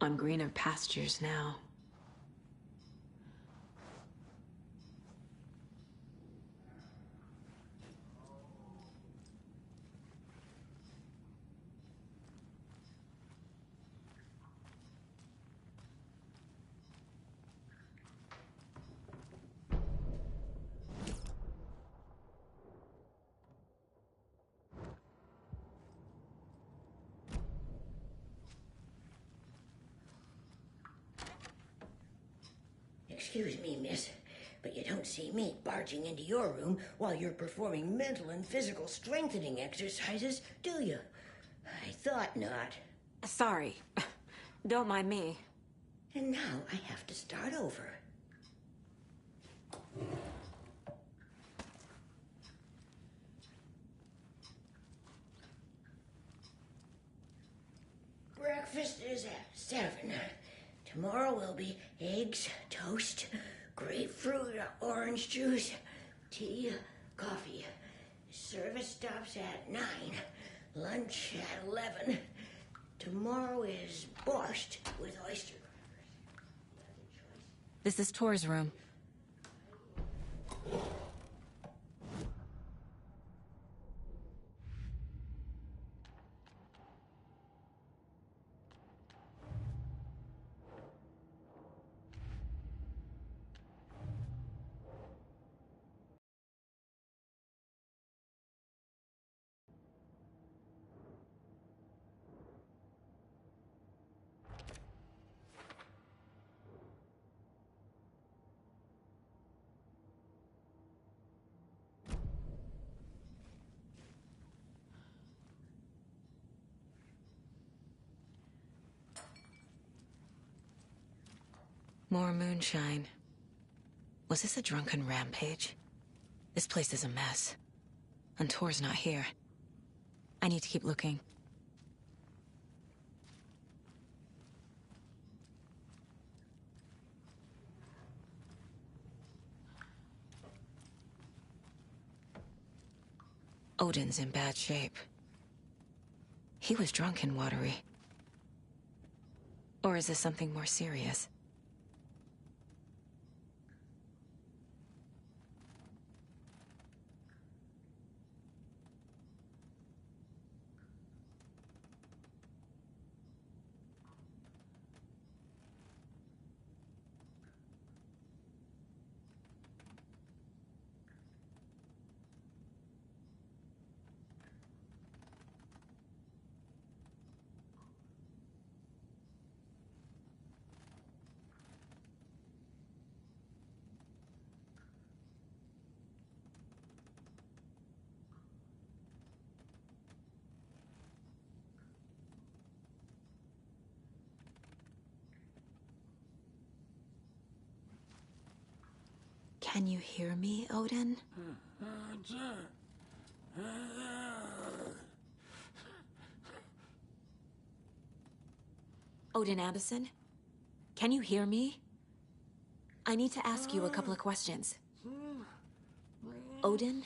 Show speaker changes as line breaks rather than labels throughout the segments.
on greener pastures now.
Excuse me, miss, but you don't see me barging into your room while you're performing mental and physical strengthening exercises, do you? I thought not.
Sorry. Don't mind me.
And now I have to start over. Breakfast is at 7. Tomorrow will be eggs, toast, grapefruit, orange juice, tea, coffee. Service stops at 9. Lunch at 11. Tomorrow is borscht with oyster crackers.
This is Tor's room. More moonshine. Was this a drunken rampage? This place is a mess. And Tor's not here. I need to keep looking. Odin's in bad shape. He was drunk and watery. Or is this something more serious? Can you hear me, Odin? Odin Anderson? Can you hear me? I need to ask you a couple of questions. Odin?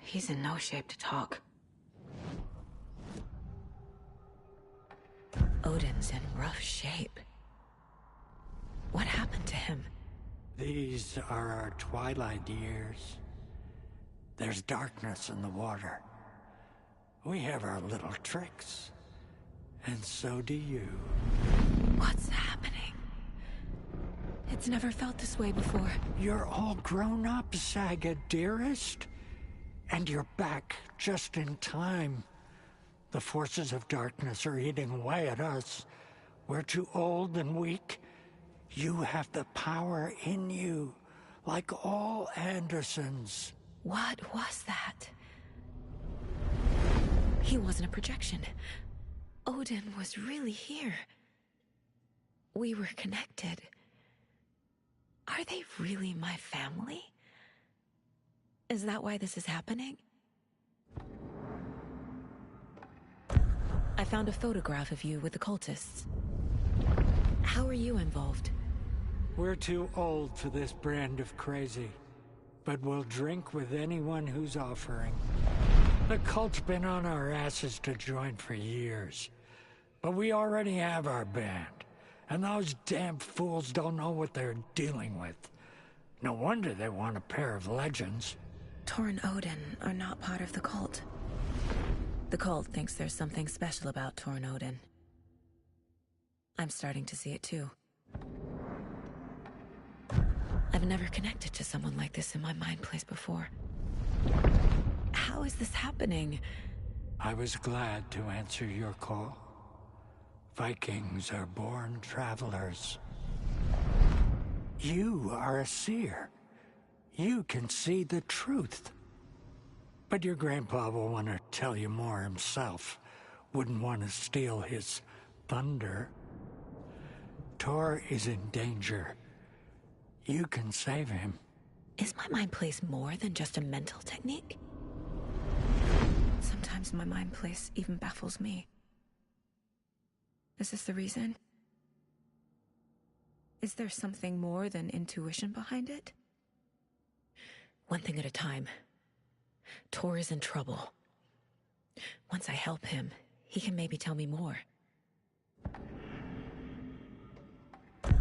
He's in no shape to talk. Odin's in rough shape. What happened to him?
These are our twilight years. There's darkness in the water. We have our little tricks. And so do you.
What's happening? It's never felt this way before.
You're all grown up, Saga, dearest. And you're back just in time. The forces of darkness are eating away at us. We're too old and weak. You have the power in you, like all Andersons.
What was that? He wasn't a projection. Odin was really here. We were connected. Are they really my family? Is that why this is happening? I found a photograph of you with the cultists. How are you involved?
We're too old for this brand of crazy, but we'll drink with anyone who's offering. The cult's been on our asses to join for years, but we already have our band, and those damn fools don't know what they're dealing with. No wonder they want a pair of legends.
Tor and Odin are not part of the cult. The cult thinks there's something special about Tor and Odin. I'm starting to see it too. I've never connected to someone like this in my mind place before. How is this happening?
I was glad to answer your call. Vikings are born travelers. You are a seer. You can see the truth. But your grandpa will want to tell you more himself. Wouldn't want to steal his thunder. Tor is in danger. You can save him.
Is my mind place more than just a mental technique? Sometimes my mind place even baffles me. Is this the reason? Is there something more than intuition behind it? One thing at a time. Tor is in trouble. Once I help him, he can maybe tell me more.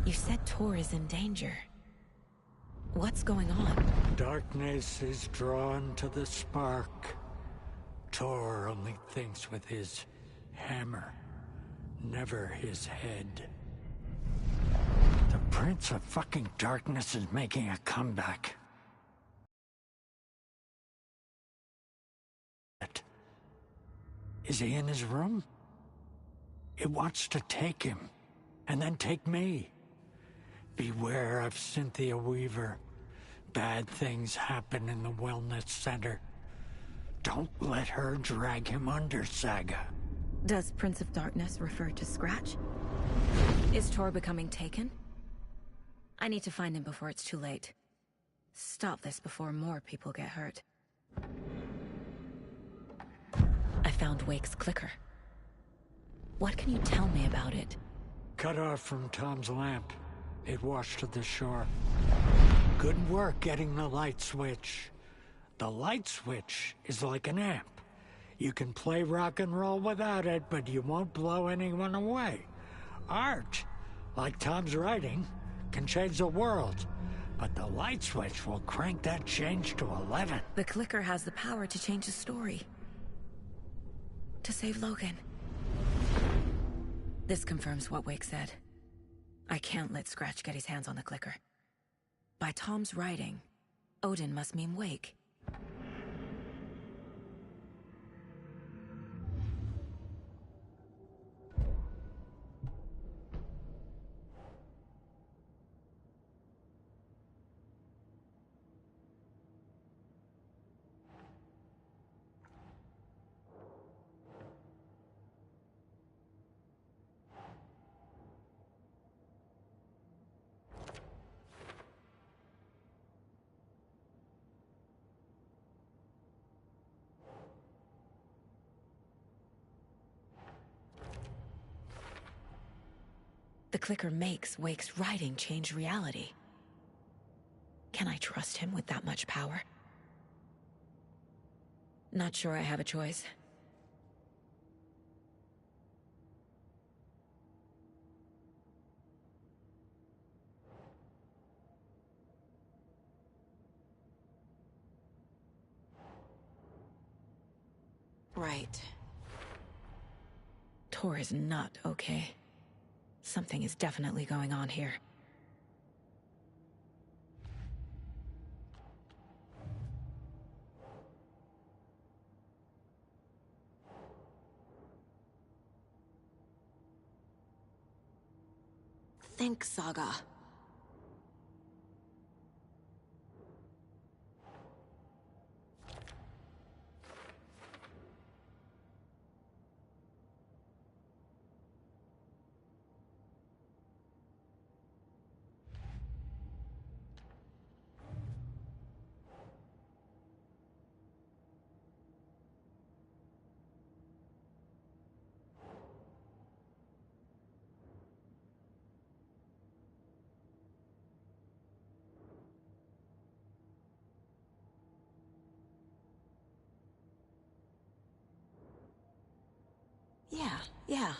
You said Tor is in danger. What's going on?
Darkness is drawn to the spark. Tor only thinks with his hammer, never his head. The Prince of fucking Darkness is making a comeback. Is he in his room? It wants to take him, and then take me. Beware of Cynthia Weaver. Bad things happen in the wellness center. Don't let her drag him under, Saga.
Does Prince of Darkness refer to Scratch? Is Tor becoming taken? I need to find him before it's too late. Stop this before more people get hurt. I found Wake's clicker. What can you tell me about it?
Cut off from Tom's lamp. It washed to the shore. Good work getting the light switch. The light switch is like an amp. You can play rock and roll without it, but you won't blow anyone away. Art, like Tom's writing, can change the world, but the light switch will crank that change to 11.
The clicker has the power to change the story. To save Logan. This confirms what Wake said. I can't let Scratch get his hands on the clicker. By Tom's writing, Odin must mean Wake. The clicker makes Wake's writing change reality. Can I trust him with that much power? Not sure I have a choice. Right. Tor is not okay. Something is definitely going on here. Think, Saga. Yeah.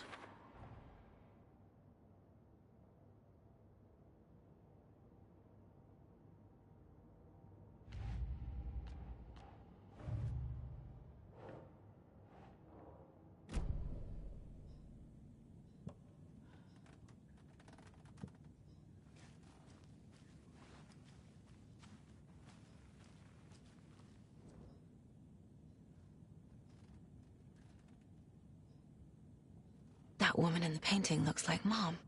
That woman in the painting looks like Mom.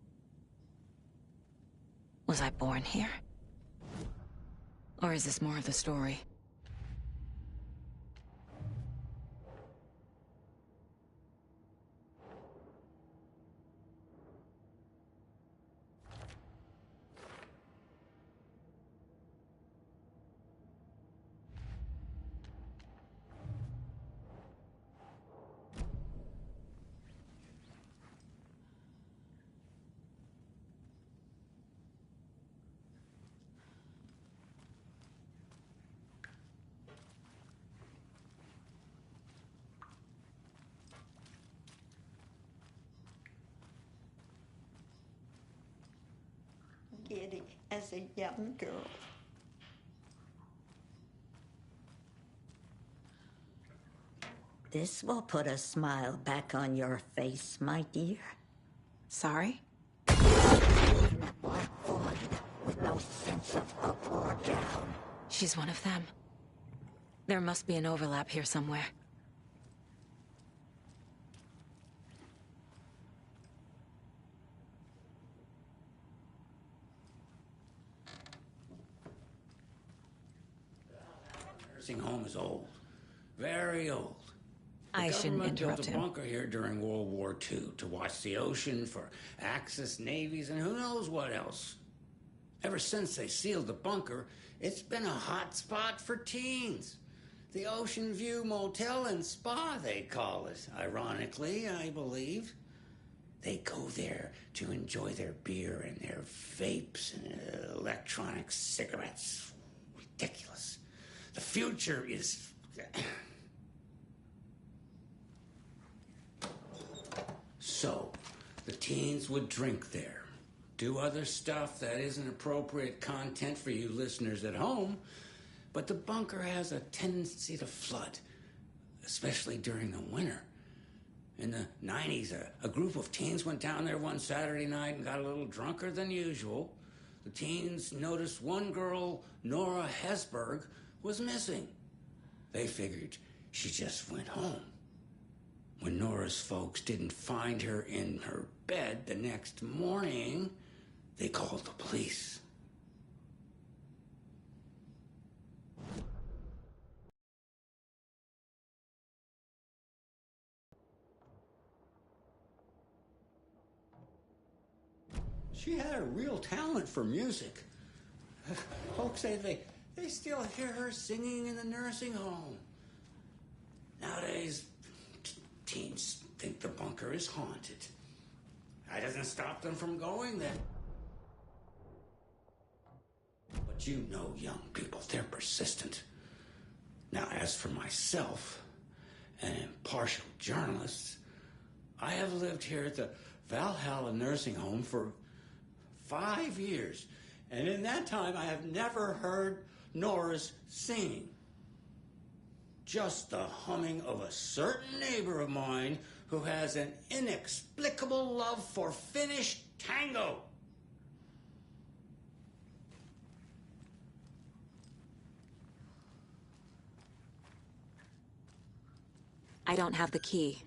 Was I born here? Or is this more of the story?
Giddy as a young girl. This will put a smile back on your face, my dear.
Sorry?
Black void with no sense of up or down.
She's one of them. There must be an overlap here somewhere.
Nursing home is old. Very old.
I shouldn't interrupt
The government built a
him.
bunker here during World War II to watch the ocean for Axis navies and who knows what else. Ever since they sealed the bunker, it's been a hot spot for teens. The Ocean View Motel and Spa, they call it. Ironically, I believe. They go there to enjoy their beer and their vapes and electronic cigarettes. Ridiculous. The future is... So, the teens would drink there, do other stuff that isn't appropriate content for you listeners at home, but the bunker has a tendency to flood, especially during the winter. In the 90s, a group of teens went down there one Saturday night and got a little drunker than usual. The teens noticed one girl, Nora Hesberg, was missing. They figured she just went home. When Nora's folks didn't find her in her bed the next morning, they called the police. She had a real talent for music. Folks say they still hear her singing in the nursing home. Nowadays, teens think the bunker is haunted. That doesn't stop them from going there. But you know young people, they're persistent. Now, as for myself, an impartial journalist, I have lived here at the Valhalla Nursing Home for 5 years. And in that time, I have never heard Nora's singing. Just the humming of a certain neighbor of mine who has an inexplicable love for Finnish tango.
I don't have the key.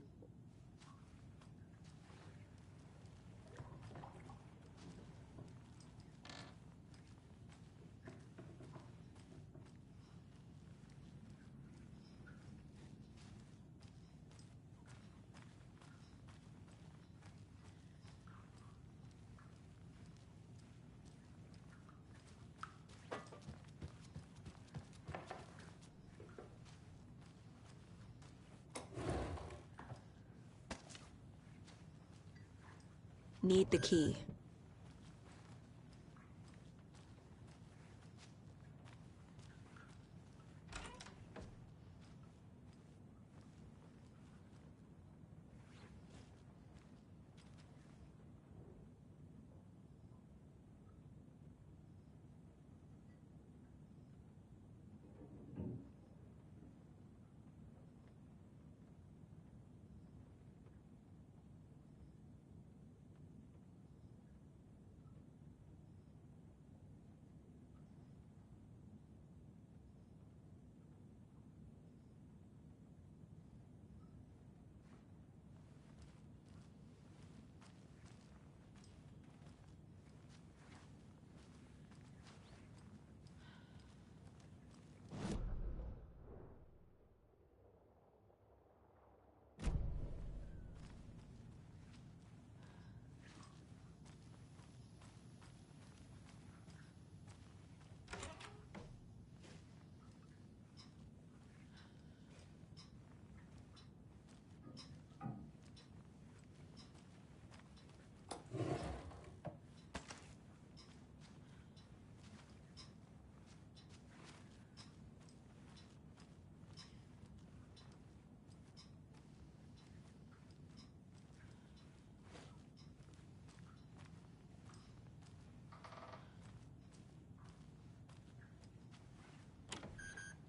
Need the key.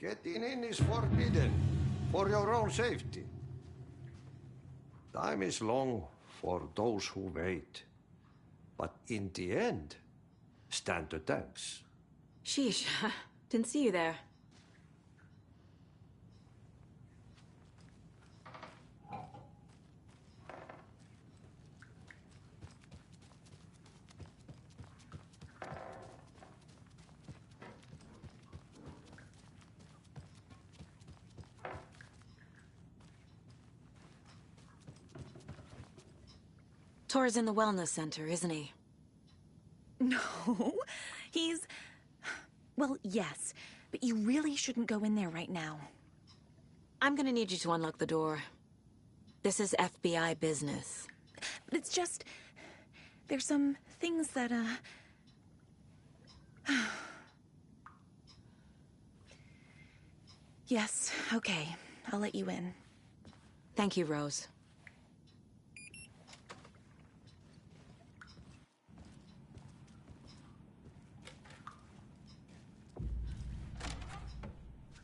Getting in is forbidden, for your own safety. Time is long for those who wait. But in the end, stand the thanks.
Sheesh, didn't see you there. Tor's in the wellness center, isn't he?
No, he's... Well, yes, but you really shouldn't go in there right now.
I'm gonna need you to unlock the door. This is FBI business.
But it's just... There's some things that, Yes, okay. I'll let you in.
Thank you, Rose.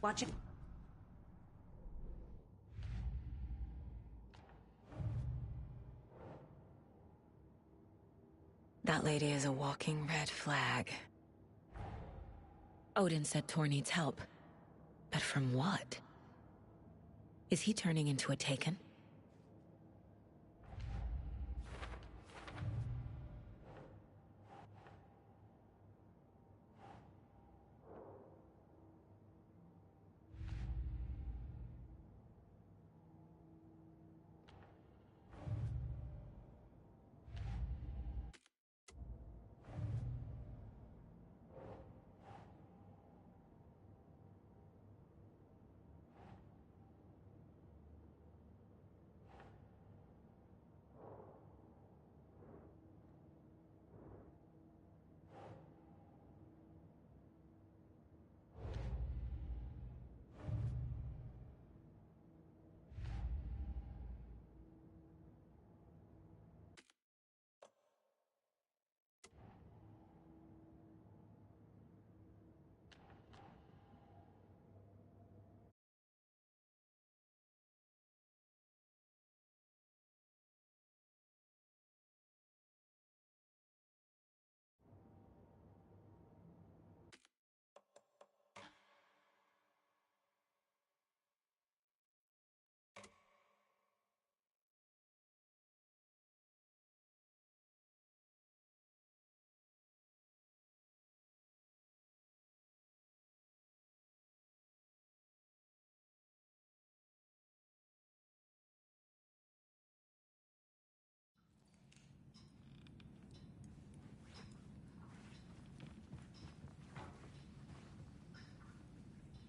Watch it.
That lady is a walking red flag. Odin said Tor needs help. But from what? Is he turning into a Taken?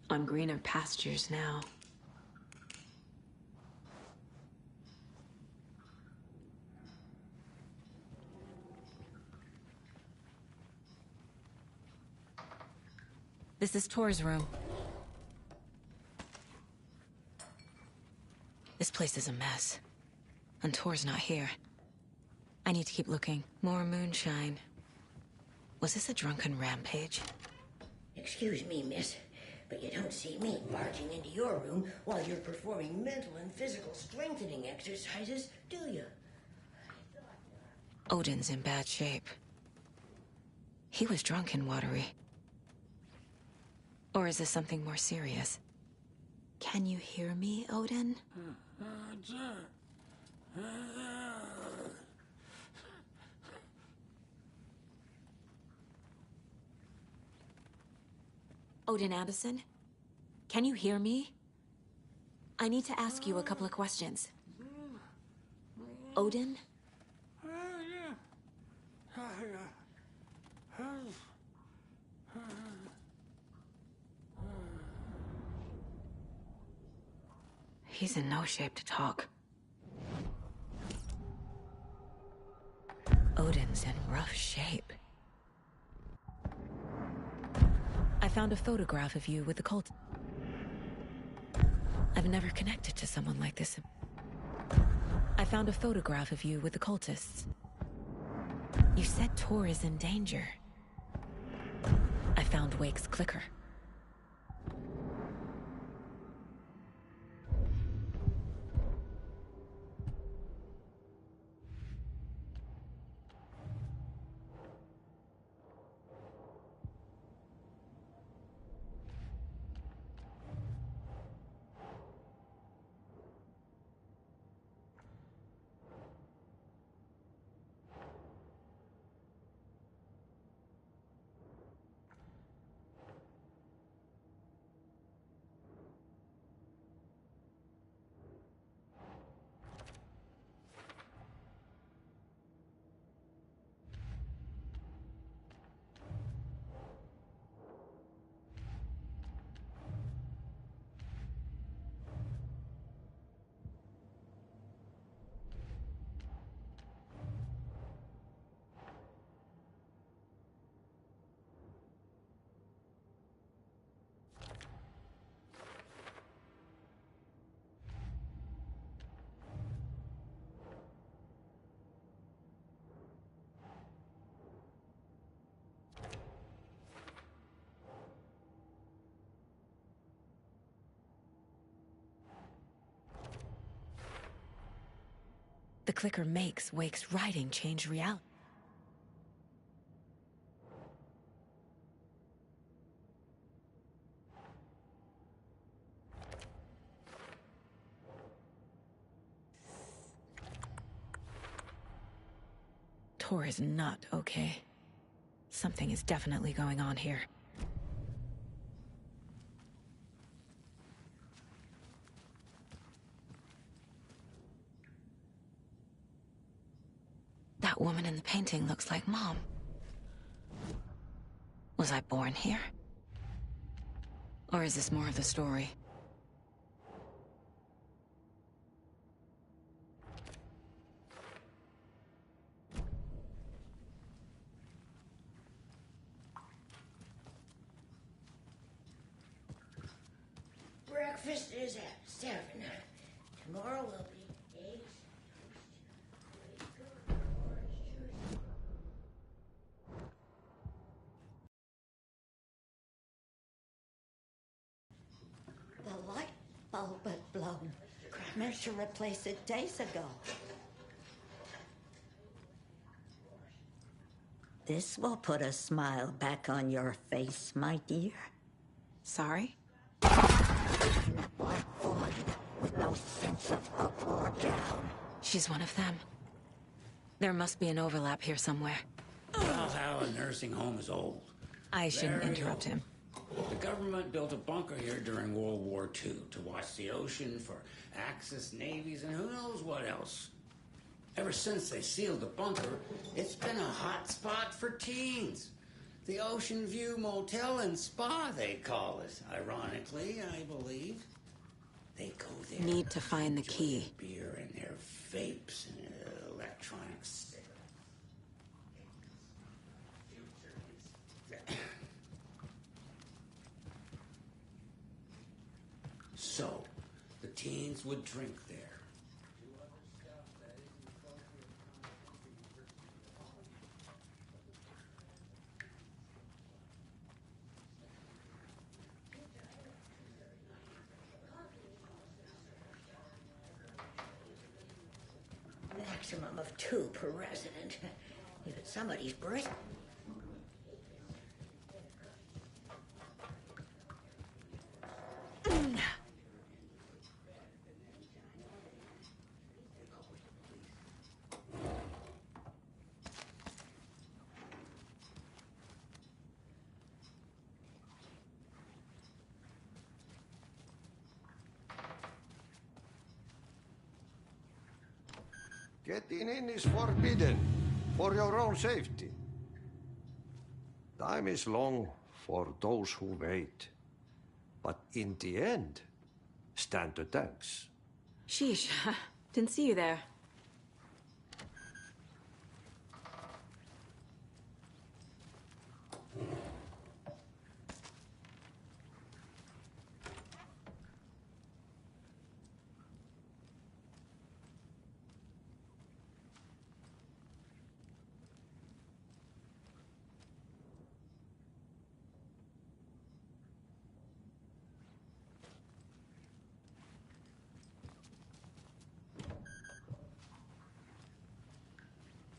On greener pastures now. This is Tor's room. This place is a mess. And Tor's not here. I need to keep looking. More moonshine. Was this a drunken rampage?
Excuse me, miss, but you don't see me barging into your room while you're performing mental and physical strengthening exercises, do you?
Odin's in bad shape. He was drunk and watery. Or is this something more serious? Can you hear me, Odin? Odin Addison? Can you hear me? I need to ask you a couple of questions. Odin? He's in no shape to talk. Odin's in rough shape. I found a photograph of you with the cult. I've never connected to someone like this. I found a photograph of you with the cultists. You said Tor is in danger. I found Wake's clicker. clicker makes Wake's writing change reality. Tor is not okay. Something is definitely going on here. That woman in the painting looks like Mom. Was I born here? Or is this more of the story?
Breakfast is at 7. Tomorrow will be eggs, toast, orange juice.
The light bulb had blown. Meant to replace it days ago. This will put a smile back on your face, my dear.
Sorry?
Black void with no sense of up or down.
She's one of them. There must be an overlap here somewhere.
Valhalla nursing home is old.
I shouldn't
Very
interrupt
old.
him.
The government built a bunker here during World War II to watch the ocean for Axis navies and who knows what else. Ever since they sealed the bunker, it's been a hot spot for teens. The Ocean View Motel and Spa, they call it. Ironically, I believe. They go there.
Need to find the
enjoy
key.
their beer and their vapes and electronics. So, the teens would drink there.
Maximum of 2 per resident. If it's somebody's birth.
Getting in is forbidden for your own safety. Time is long for those who wait. But in the end, stand the thanks.
Sheesh. Didn't see you there.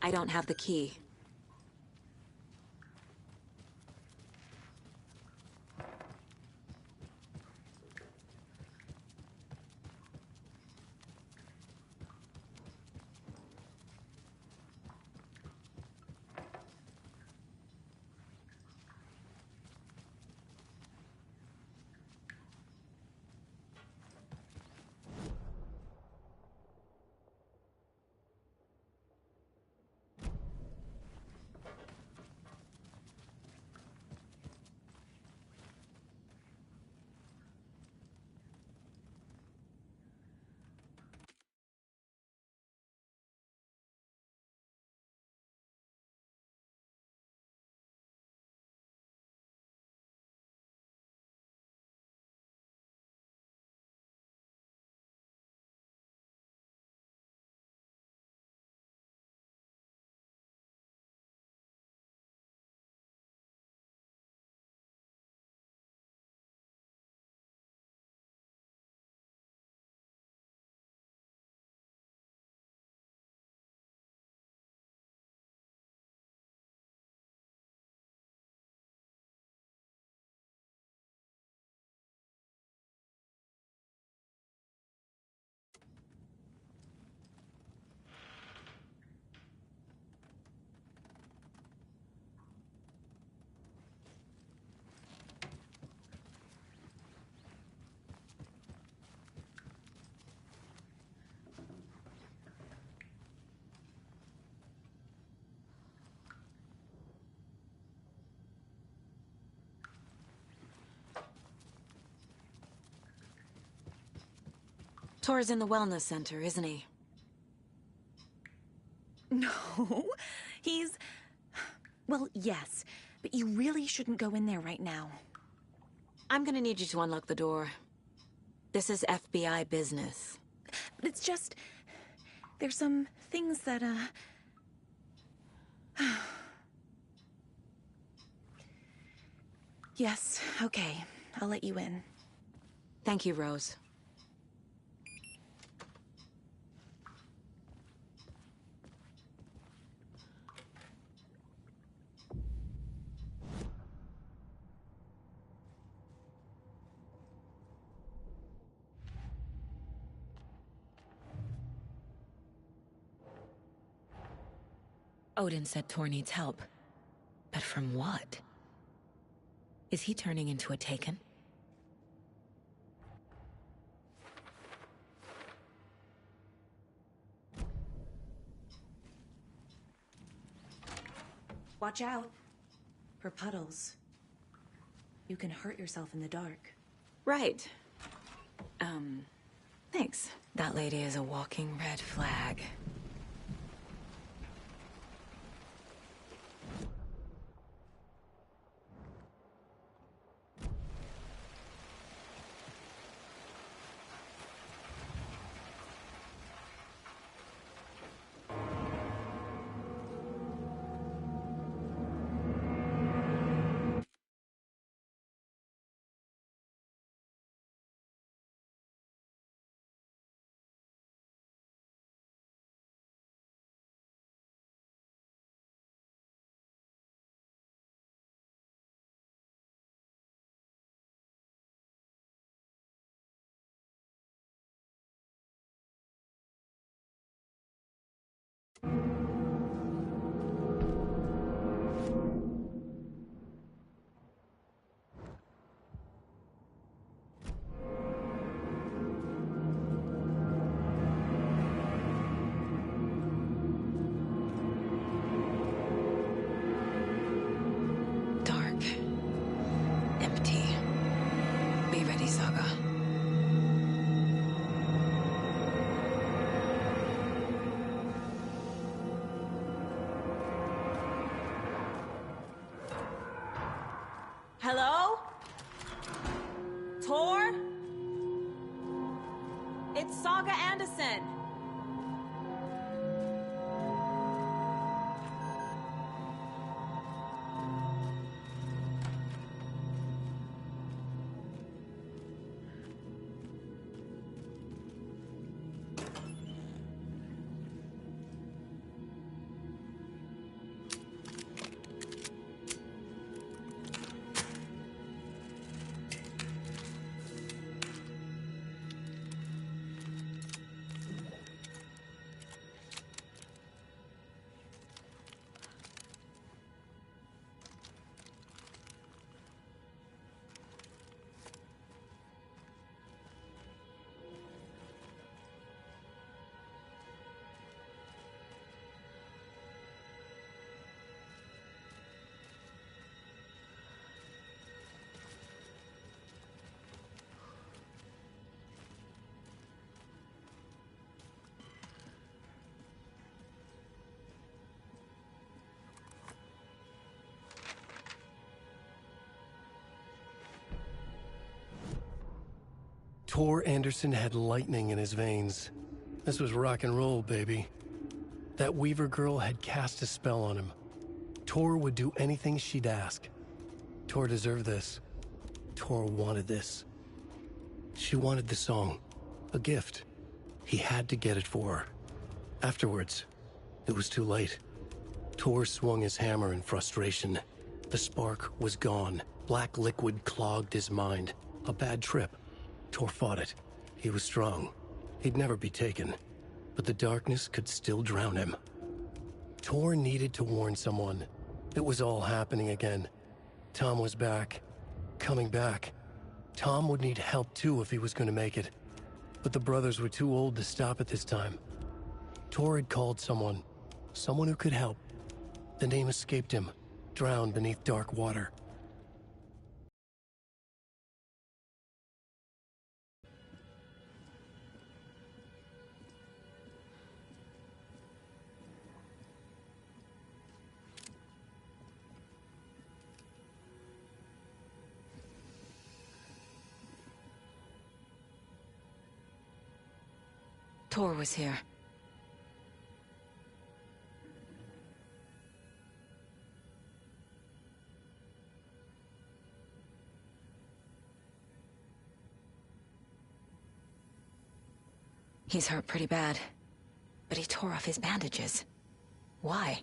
I don't have the key. Tor's in the wellness center, isn't he?
No, he's... Well, yes, but you really shouldn't go in there right now.
I'm gonna need you to unlock the door. This is FBI business.
But it's just... There's some things that, Yes, okay. I'll let you in.
Thank you, Rose.
Odin said Tor needs help. But from what? Is he turning into a Taken?
Watch out for puddles. You can hurt yourself in the dark.
Right. Thanks.
That lady is a walking red flag. Dark. Empty. Be ready, Saga.
Hello? Tor? It's Saga Anderson.
Tor Anderson had lightning in his veins. This was rock and roll, baby. That Weaver girl had cast a spell on him. Tor would do anything she'd ask. Tor deserved this. Tor wanted this. She wanted the song. A gift. He had to get it for her. Afterwards, it was too late. Tor swung his hammer in frustration. The spark was gone. Black liquid clogged his mind. A bad trip. Tor fought it. He was strong. He'd never be taken. But the darkness could still drown him. Tor needed to warn someone. It was all happening again. Tom was back. Coming back. Tom would need help too if he was going to make it. But the brothers were too old to stop at this time. Tor had called someone. Someone who could help. The name escaped him. Drowned beneath dark water.
Tor was here. He's hurt pretty bad, but he tore off his bandages. Why?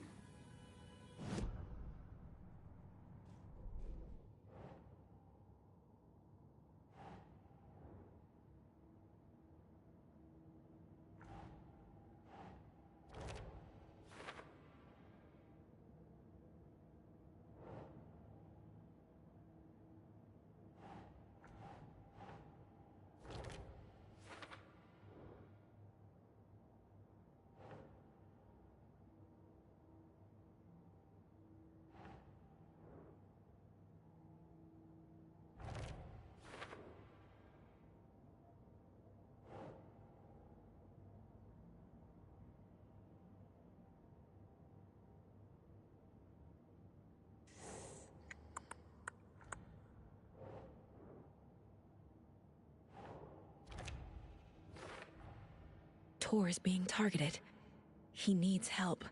Tor is being targeted. He needs help.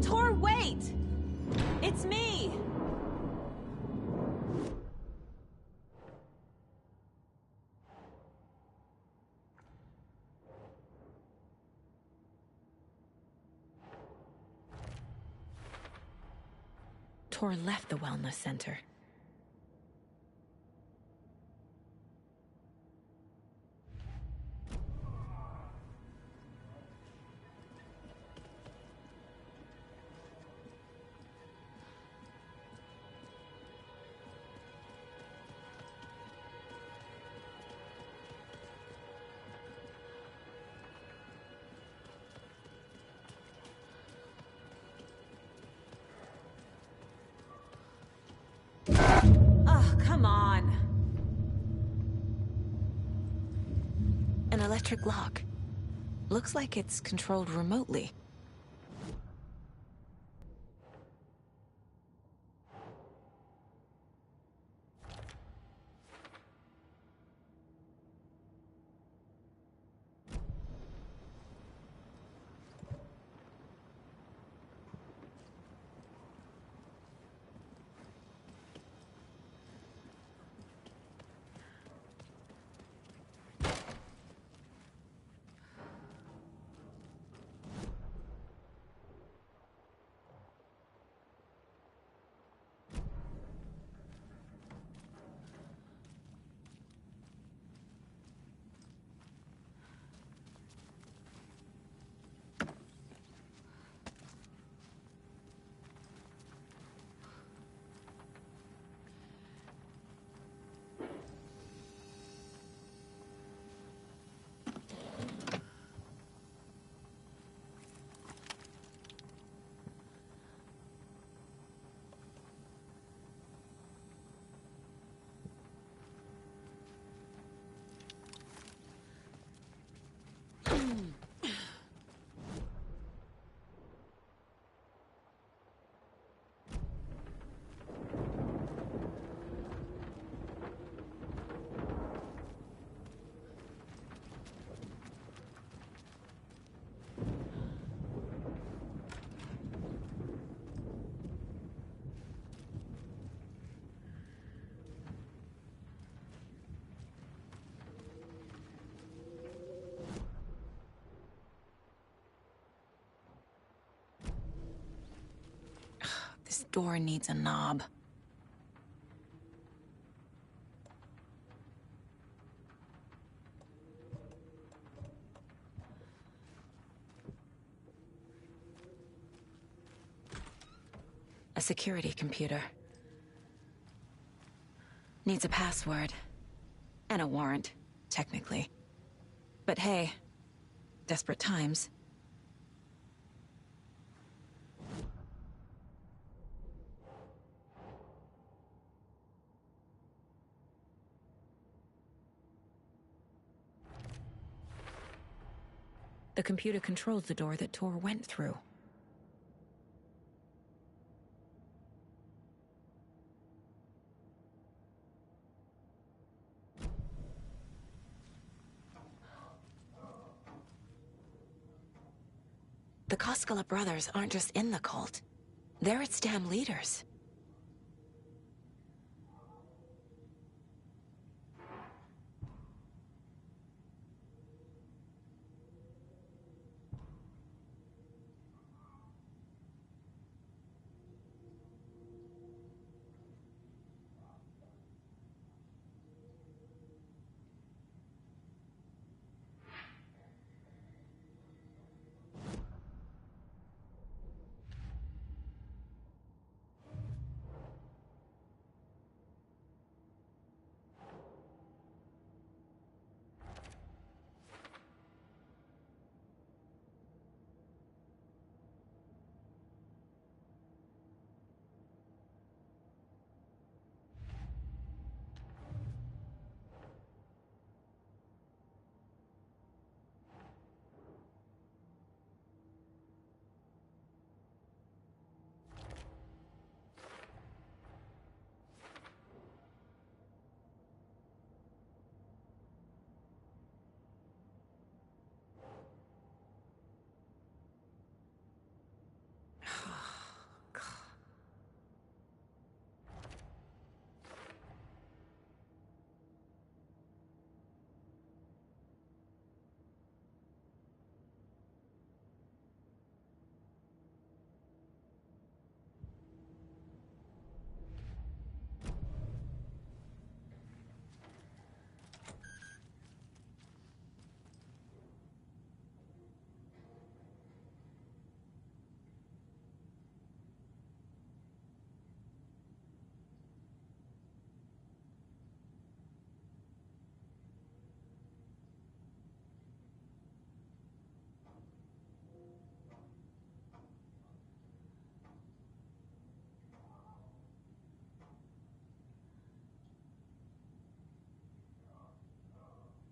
Tor, wait! It's me! Tor left the wellness center. Oh, come on. An electric lock. Looks like it's controlled remotely. This door needs a knob. A security computer. Needs a password. And a warrant, technically. But hey, desperate times. The computer controls the door that Tor went through. The Koskela brothers aren't just in the cult. They're its damn leaders.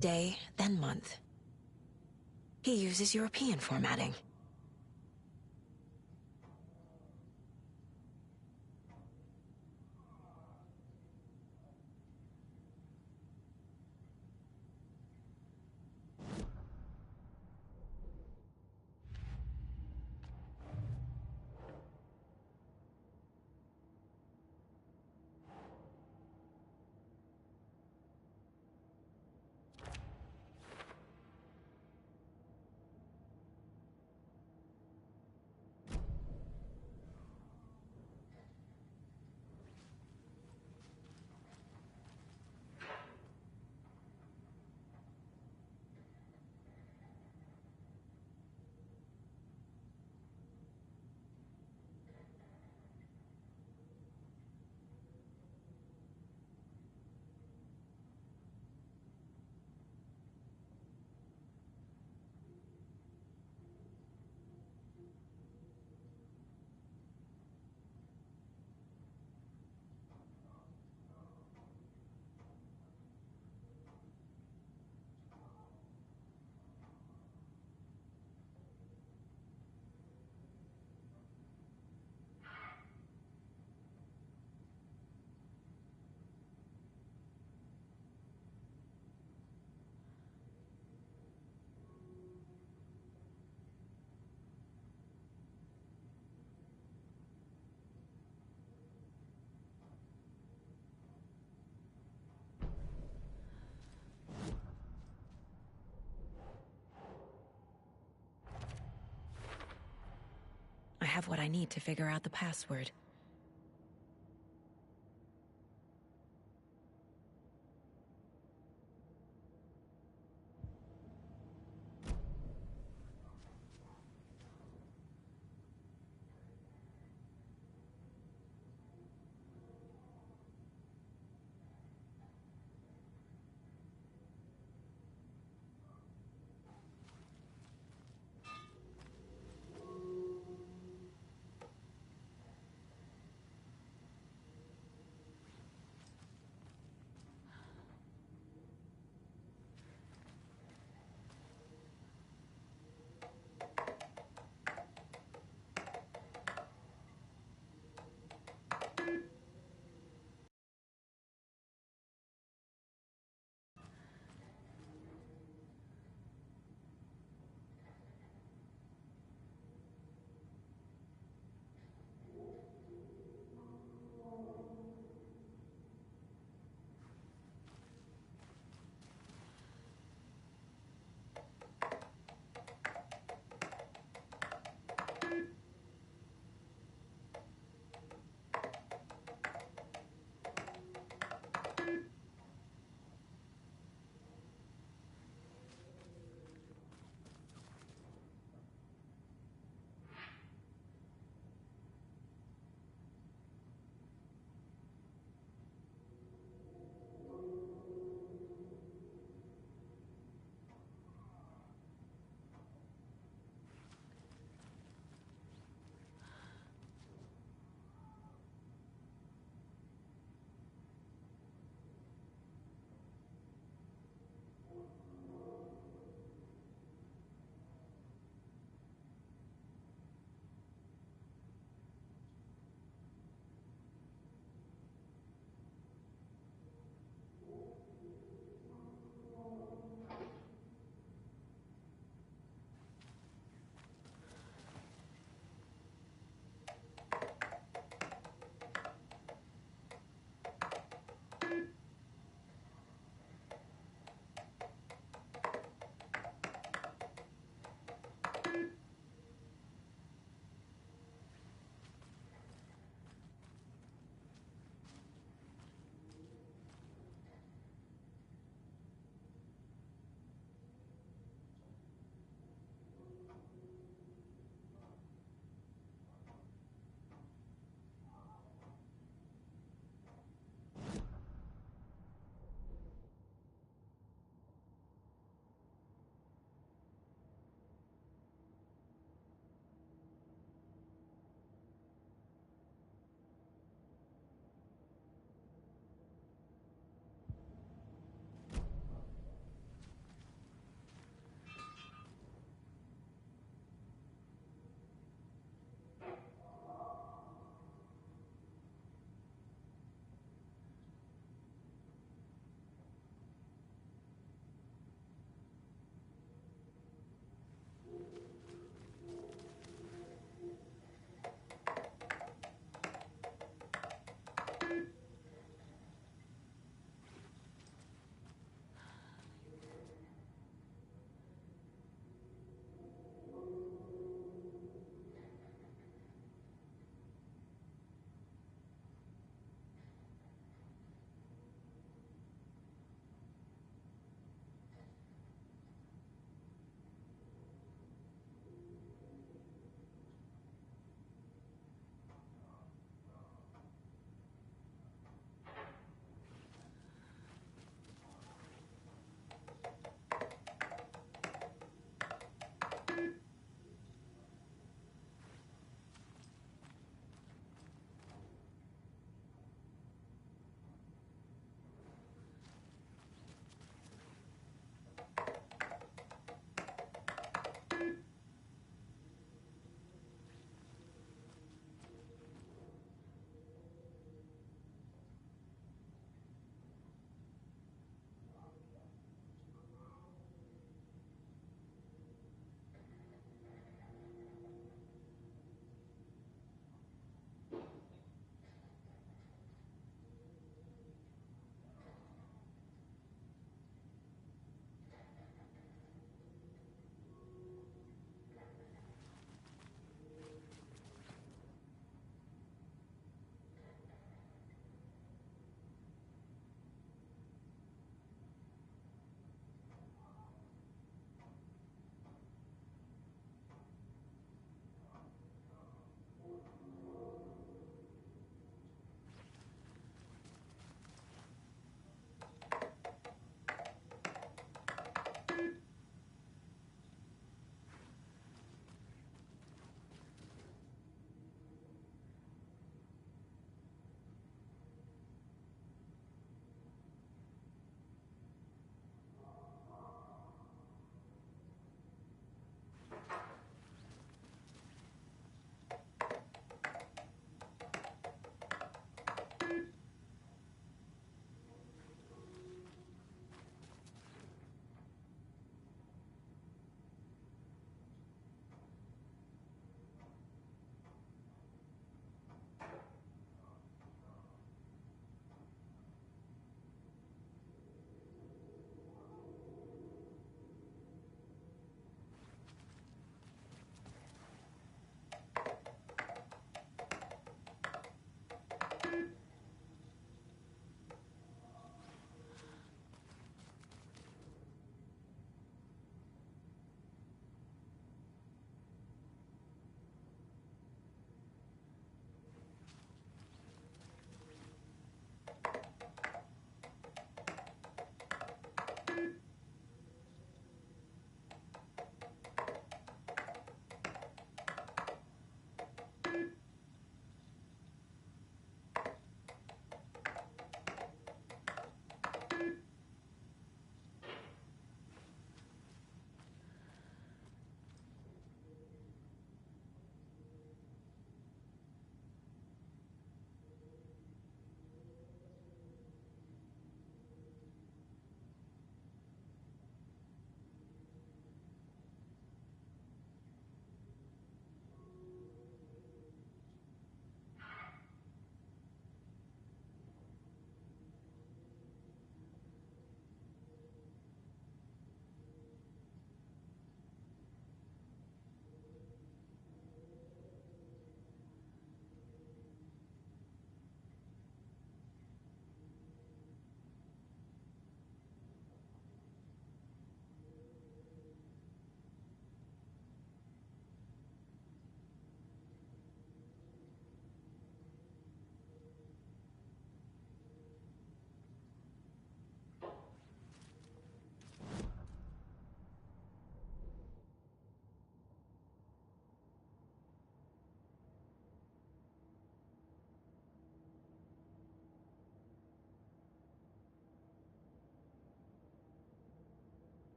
Day, then month. He uses European formatting. I have what I need to figure out the password.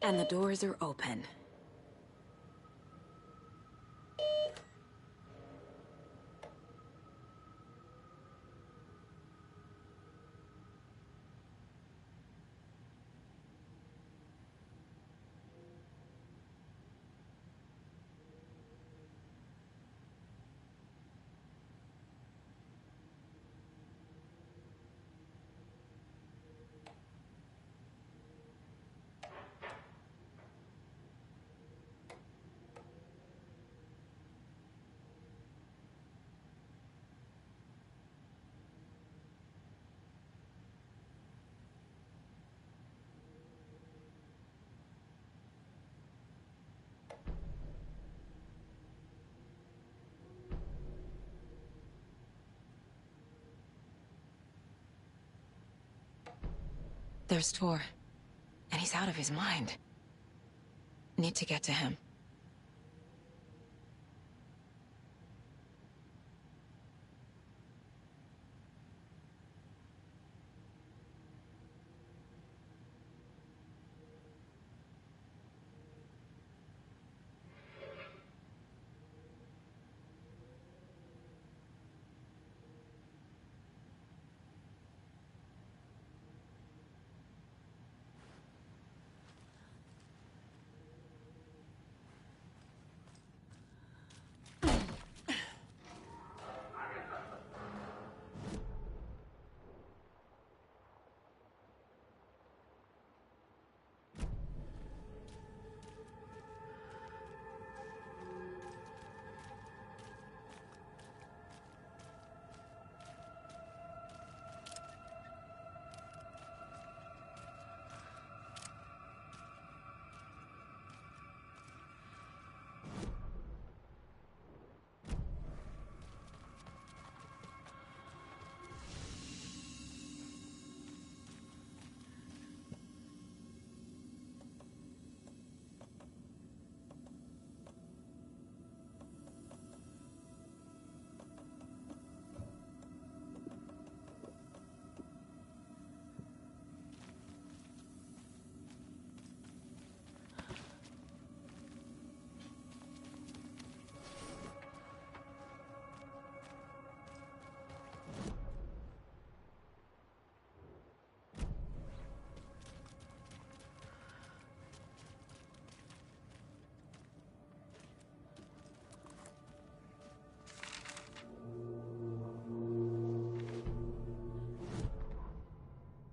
And the doors are open. There's Tor. And he's out of his mind. Need to get to him.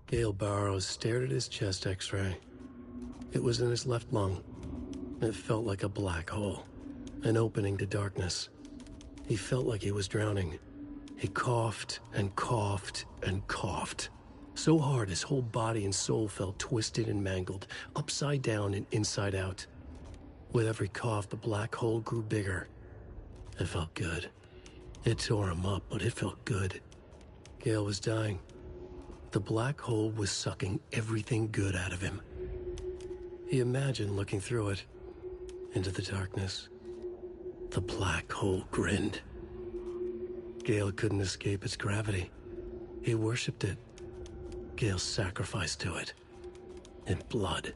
Gale Barrows stared at his chest x-ray. It was in his left lung. It felt like a black hole, an opening to darkness. He felt like he was drowning. He coughed and coughed and coughed. So hard his whole body and soul felt twisted and mangled, upside down and inside out. With every cough, the black hole grew bigger. It felt good. It tore him up, but it felt good. Gale was dying. The black hole was sucking everything good out of him. He imagined looking through it, into the darkness. The black hole grinned. Gale couldn't escape its gravity. He worshipped it. Gale sacrificed to it. In blood.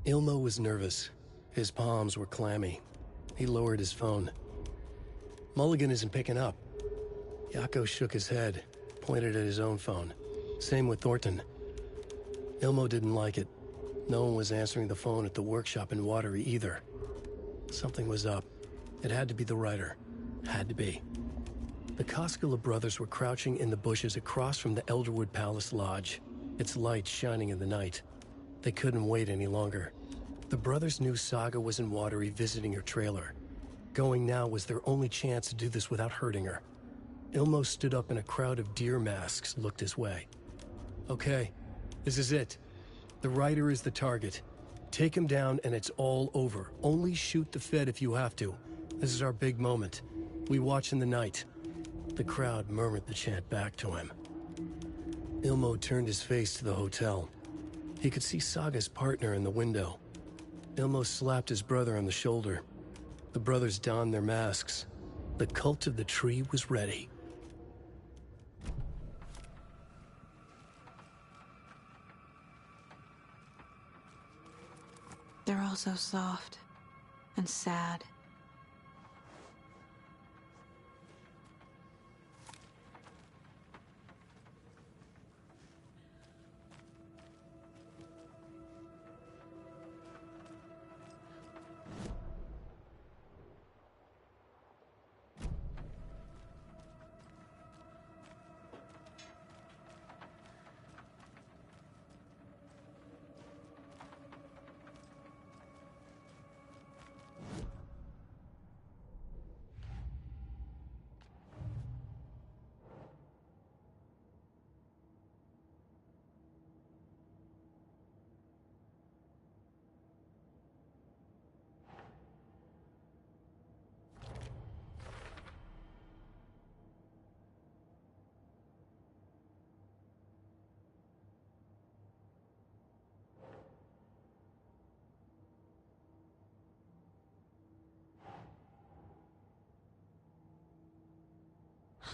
Ilmo was nervous. His palms were clammy. He lowered his phone. Mulligan isn't picking up. Yako shook his head, pointed at his own phone. Same with Thornton. Ilmo didn't like it. No one was answering the phone at the workshop in Watery either. Something was up. It had to be the writer. Had to be. The Koskela brothers were crouching in the bushes across from the Elderwood Palace Lodge, its lights shining in the night. They couldn't wait any longer. The brothers knew Saga was in Watery visiting her trailer. Going now was their only chance to do this without hurting her. Ilmo stood up and a crowd of deer masks looked his way. Okay, this is it. The writer is the target. Take him down and it's all over. Only shoot the Fed if you have to. This is our big moment. We watch in the night. The crowd murmured the chant back to him. Ilmo turned his face to the hotel. He could see Saga's partner in the window. Ilmo slapped his brother on the shoulder. The brothers donned their masks. The cult of the tree was ready.
They're all so soft and sad.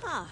Huh.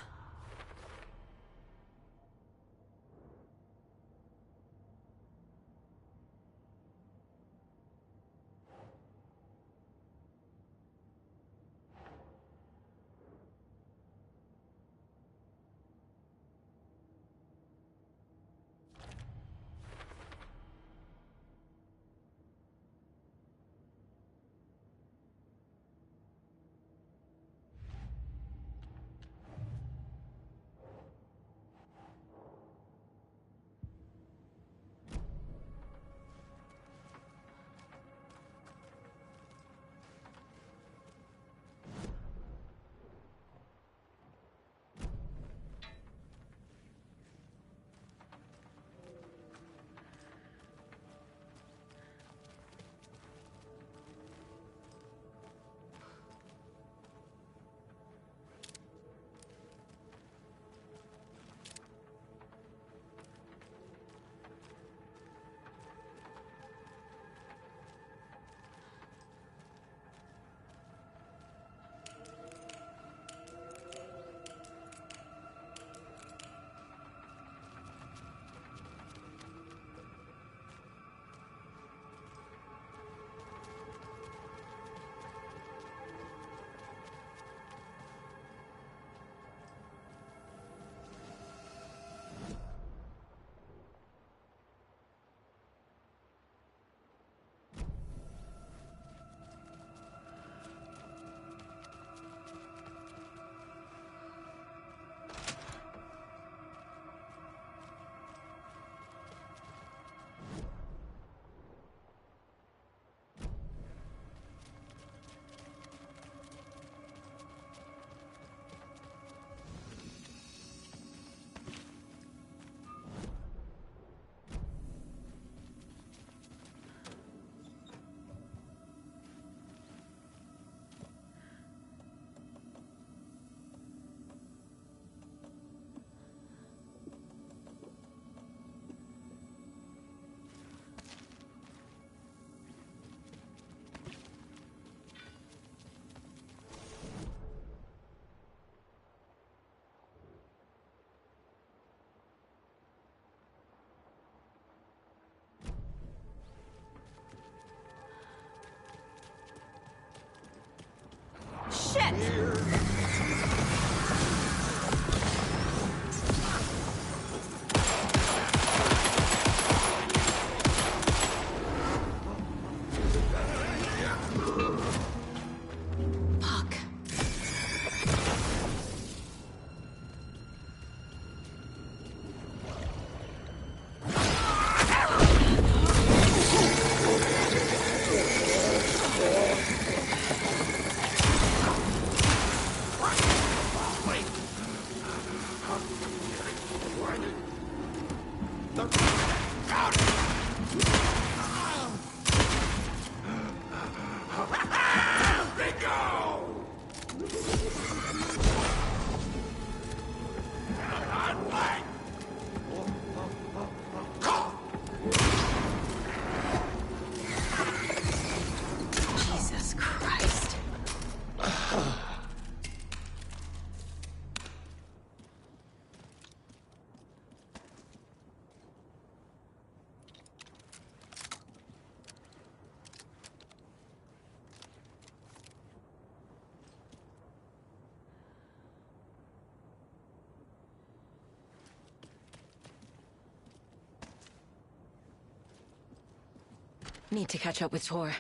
Need to catch up with Tor.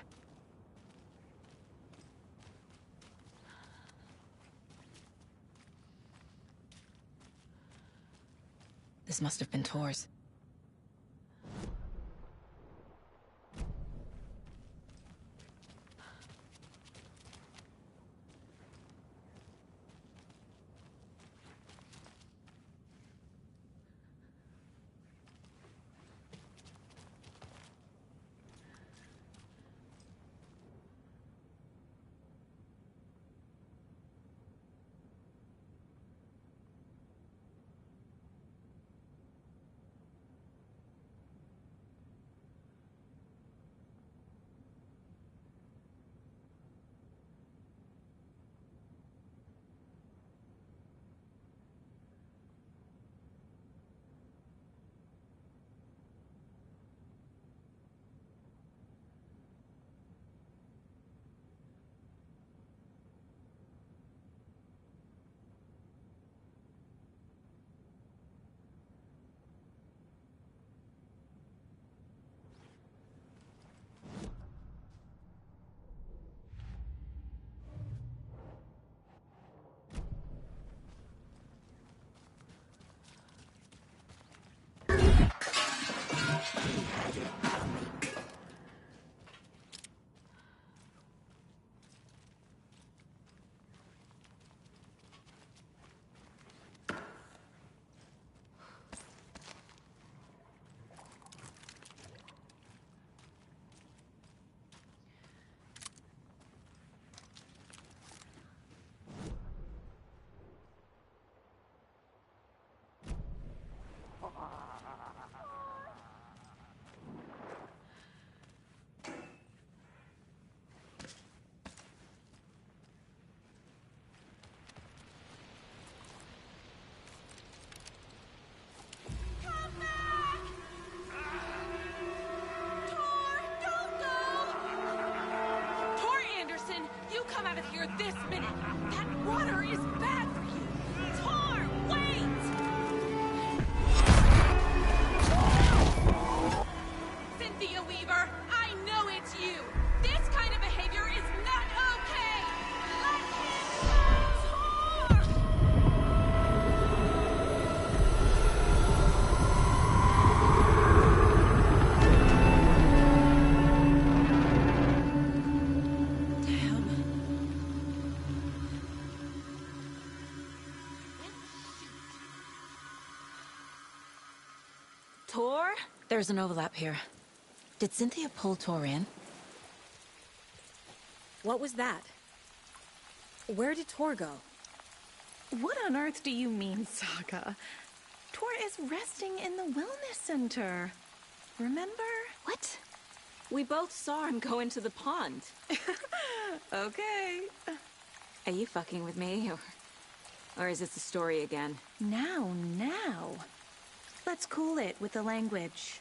This must have been Tor's.
Out of here this minute! That water is bad for you! Tor, wait! Cynthia Weaver, I know it's you! This kind of behavior is not okay! Let him go, Tor!
Tor? There's an overlap here. Did Cynthia pull Tor in?
What was that? Where did Tor go? What on earth do you mean, Saga? Tor is resting in the wellness center. Remember?
What? We both saw him go into the pond.
Okay.
Are you fucking with me, or is it the story again?
Now. Let's cool it with the language.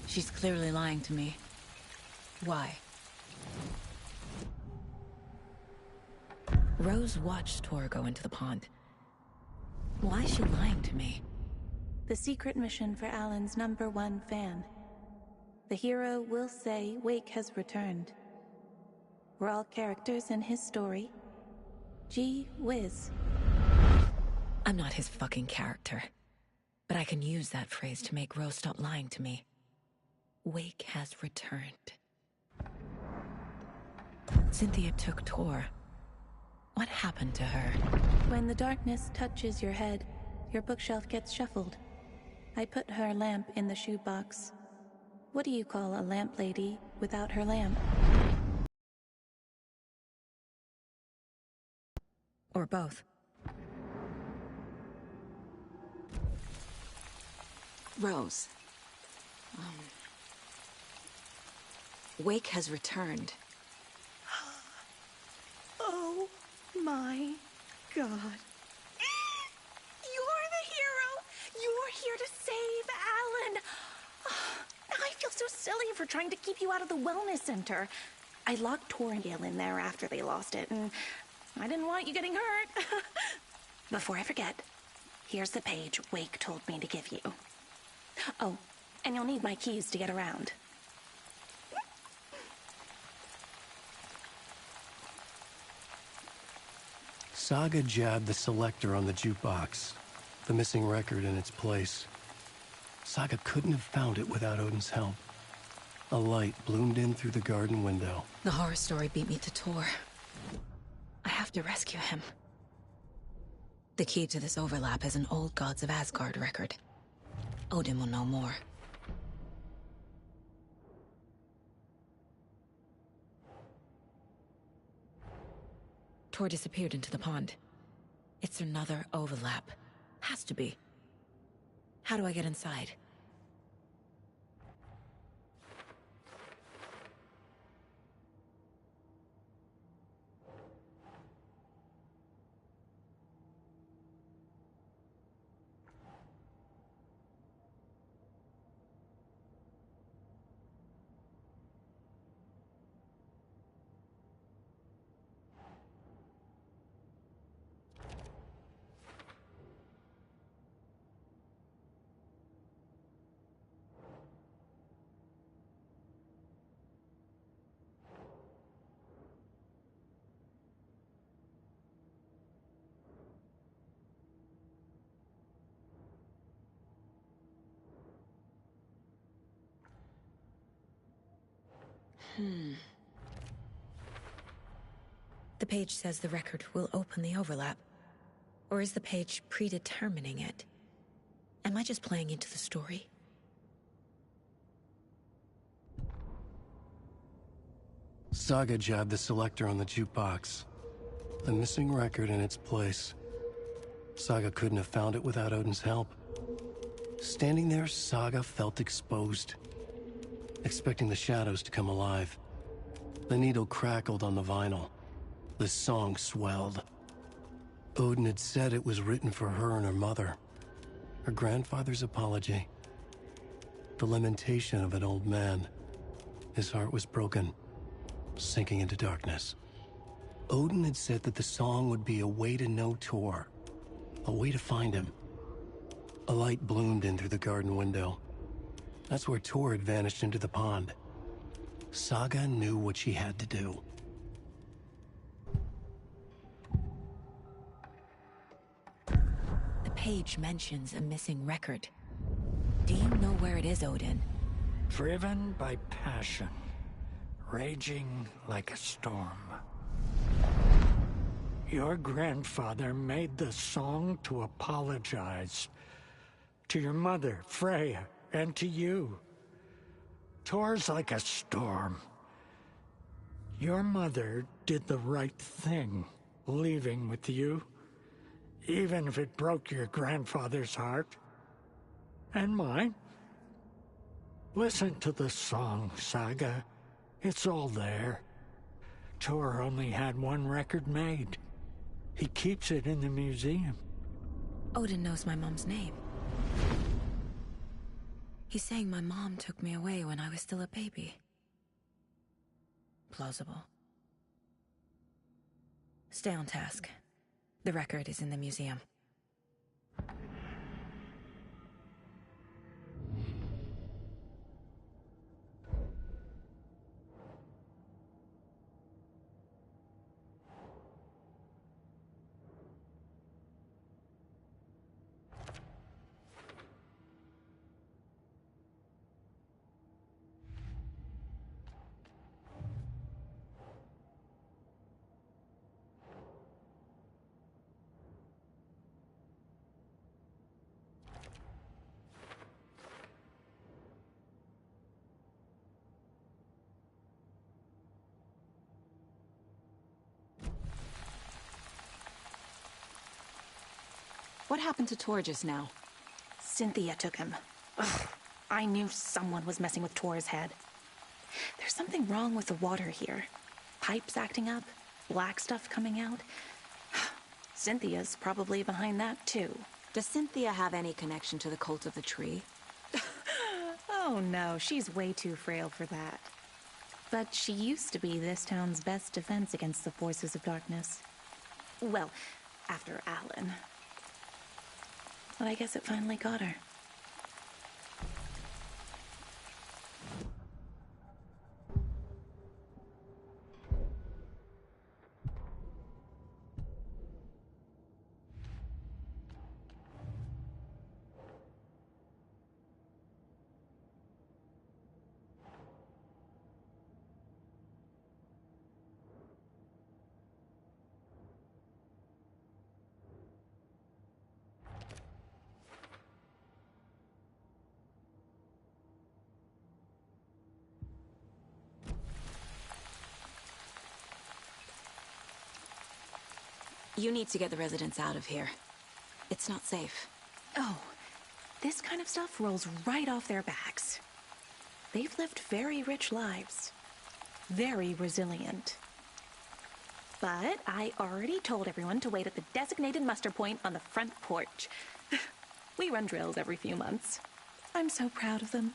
She's clearly lying to me. Why? Rose watched Tor go into the pond. Why is she lying to me?
The secret mission for Alan's #1 fan. The hero will say Wake has returned. We're all characters in his story. Gee whiz.
I'm not his fucking character. But I can use that phrase to make Rose stop lying to me. Wake has returned. Cynthia took Tor. What happened to her?
When the darkness touches your head, your bookshelf gets shuffled. I put her lamp in the shoebox. What do you call a lamp lady without her lamp?
Or both. Rose. Wake has returned.
Oh my God. You're the hero! You're here to save Alan! I feel so silly for trying to keep you out of the wellness center. I locked Tor and Gale in there after they lost it, and I didn't want you getting hurt. Before I forget, here's the page Wake told me to give you. Oh, and you'll need my keys to get around.
Saga jabbed the selector on the jukebox, the missing record in its place. Saga couldn't have found it without Odin's help. A light bloomed in through the garden window.
The horror story beat me to Tor. I have to rescue him. The key to this overlap is an old Gods of Asgard record. Odin will know more. Tor disappeared into the pond. It's another overlap. Has to be. How do I get inside? The page says the record will open the overlap. Or is the page predetermining it? Am I just playing into the story?
Saga jabbed the selector on the jukebox, the missing record in its place. Saga couldn't have found it without Odin's help. Standing there, Saga felt exposed, expecting the shadows to come alive. The needle crackled on the vinyl. The song swelled. Odin had said it was written for her and her mother. Her grandfather's apology. The lamentation of an old man. His heart was broken, sinking into darkness. Odin had said that the song would be a way to know Tor, a way to find him. A light bloomed in through the garden window. That's where Tor had vanished into the pond. Saga knew what she had to do.
The page mentions a missing record. Do you know where it is, Odin?
Driven by passion, raging like a storm. Your grandfather made the song to apologize. To your mother, Freya, and to you. Tor's like a storm. Your mother did the right thing, leaving with you, even if it broke your grandfather's heart. And mine. Listen to the song, Saga. It's all there. Tor only had one record made. He keeps it in the museum.
Odin knows my mom's name. He's saying my mom took me away when I was still a baby. Plausible. Stay on task. The record is in the museum. What happened to Tor just now?
Cynthia took him. Ugh, I knew someone was messing with Tor's head. There's something wrong with the water here. Pipes acting up, black stuff coming out. Cynthia's probably behind that, too.
Does Cynthia have any connection to the cult of the tree?
Oh no, she's way too frail for that. But she used to be this town's best defense against the forces of darkness. Well, after Alan. But I guess it finally got her.
You need to get the residents out of here. It's not safe.
Oh, this kind of stuff rolls right off their backs. They've lived very rich lives. Very resilient. But I already told everyone to wait at the designated muster point on the front porch. We run drills every few months. I'm so proud of them.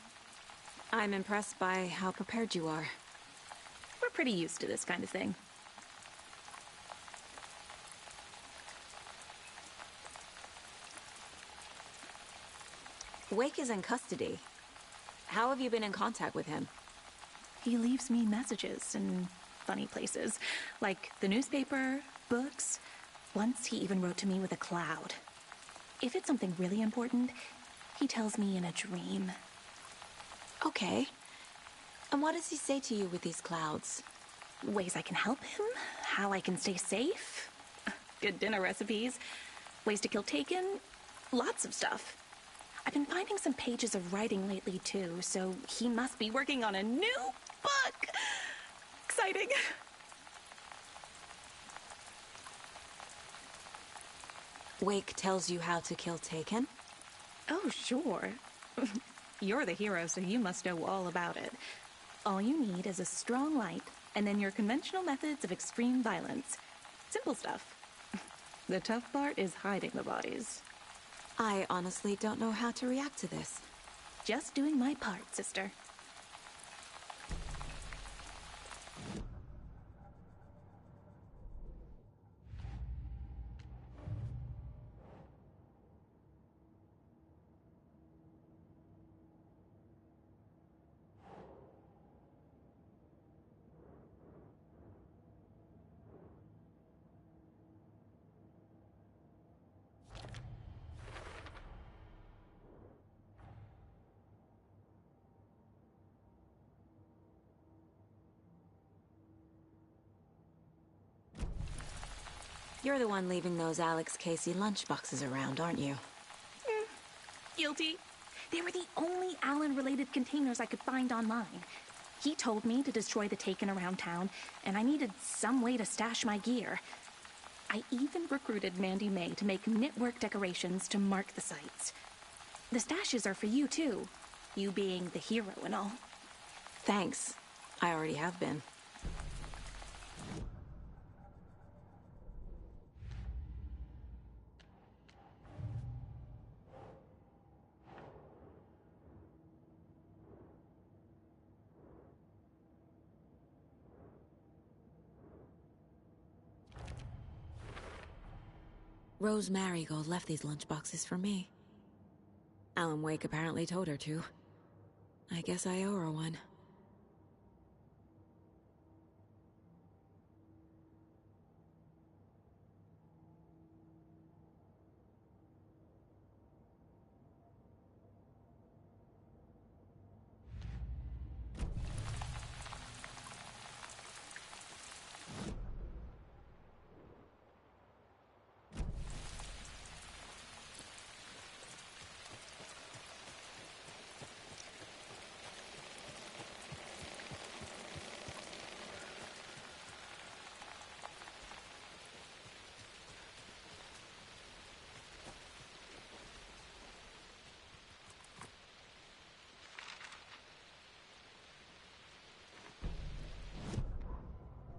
I'm impressed by how prepared you are.
We're pretty used to this kind of thing.
Wake is in custody. How have you been in contact with him?
He leaves me messages in funny places, like the newspaper, books. Once he even wrote to me with a cloud. If it's something really important, he tells me in a dream.
Okay. And what does he say to you with these clouds?
Ways I can help him, how I can stay safe, good dinner recipes, ways to kill Taken, lots of stuff. I've been finding some pages of writing lately too, so he must be working on a new book. Exciting.
Wake tells you how to kill Taken?
Oh, sure. You're the hero, so you must know all about it. All you need is a strong light, and then your conventional methods of extreme violence. Simple stuff. The tough part is hiding the bodies.
I honestly don't know how to react to this.
Just doing my part, sister.
You're the one leaving those Alex Casey lunchboxes around, aren't you?
Guilty. They were the only Alan-related containers I could find online. He told me to destroy the Taken around town, and I needed some way to stash my gear. I even recruited Mandy May to make knitwork decorations to mark the sites. The stashes are for you, too. You being the hero and all.
Thanks. I already have been. Rose Marigold left these lunchboxes for me. Alan Wake apparently told her to. I guess I owe her one.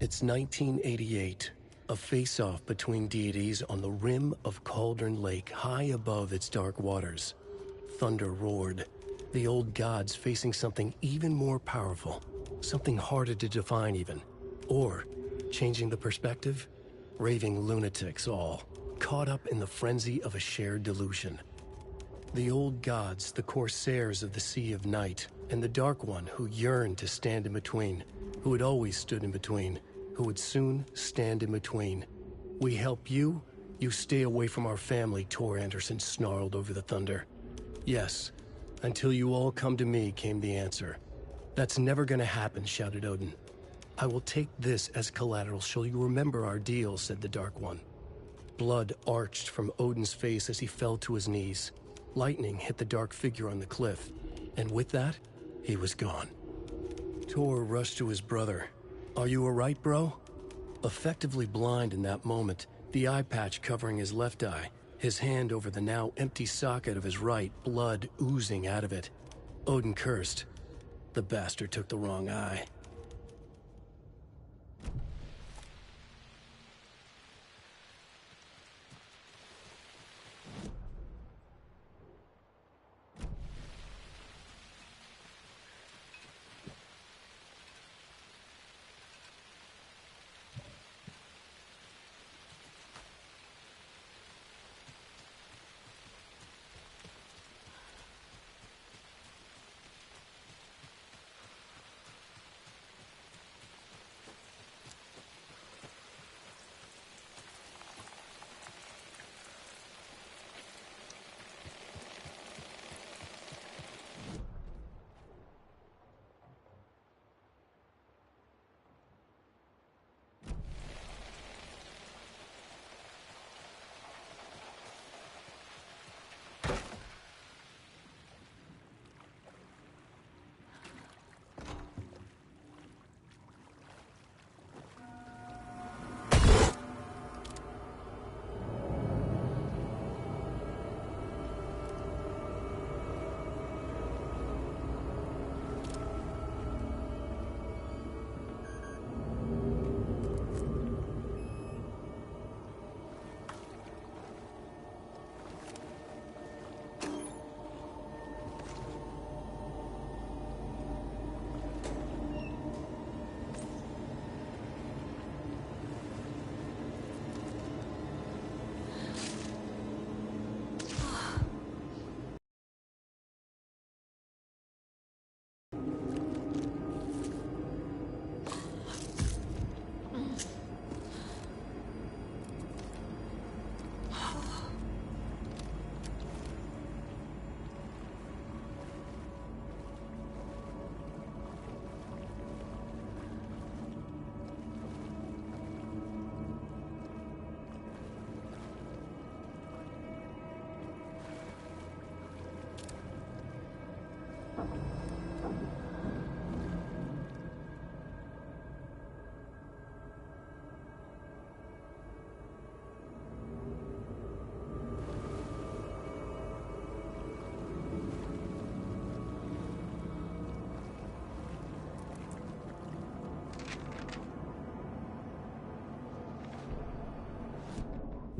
It's 1988, a face-off between deities on the rim of Cauldron Lake, high above its dark waters. Thunder roared, the old gods facing something even more powerful, something harder to define even. Or, changing the perspective, raving lunatics all, caught up in the frenzy of a shared delusion. The old gods, the corsairs of the Sea of Night, and the Dark One who yearned to stand in between, who had always stood in between, who would soon stand in between. We help you, you stay away from our family, Tor Anderson snarled over the thunder. Yes, until you all come to me, came the answer. That's never gonna happen, shouted Odin. I will take this as collateral, shall you remember our deal, said the Dark One. Blood arched from Odin's face as he fell to his knees. Lightning hit the dark figure on the cliff, and with that, he was gone. Tor rushed to his brother. Are you alright, bro? Effectively blind in that moment, The eye patch covering his left eye, his hand over the now empty socket of his right, blood oozing out of it. Odin cursed. The bastard took the wrong eye.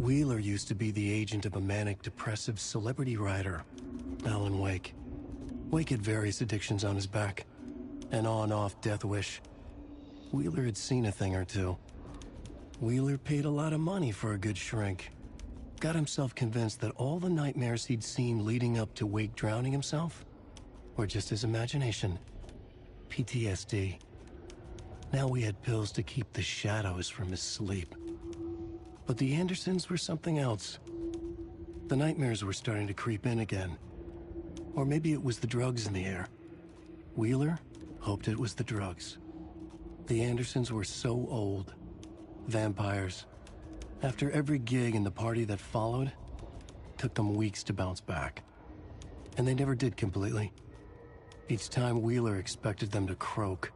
Wheeler used to be the agent of a manic-depressive celebrity writer, Alan Wake. Wake had various addictions on his back, an on-off death wish. Wheeler had seen a thing or two. Wheeler paid a lot of money for a good shrink. Got himself convinced that all the nightmares he'd seen leading up to Wake drowning himself were just his imagination. PTSD. Now we had pills to keep the shadows from his sleep. But the Andersons were something else. The nightmares were starting to creep in again. Or maybe it was the drugs in the air. Wheeler hoped it was the drugs. The Andersons were so old. Vampires. After every gig and the party that followed, took them weeks to bounce back. And they never did completely. Each time Wheeler expected them to croak.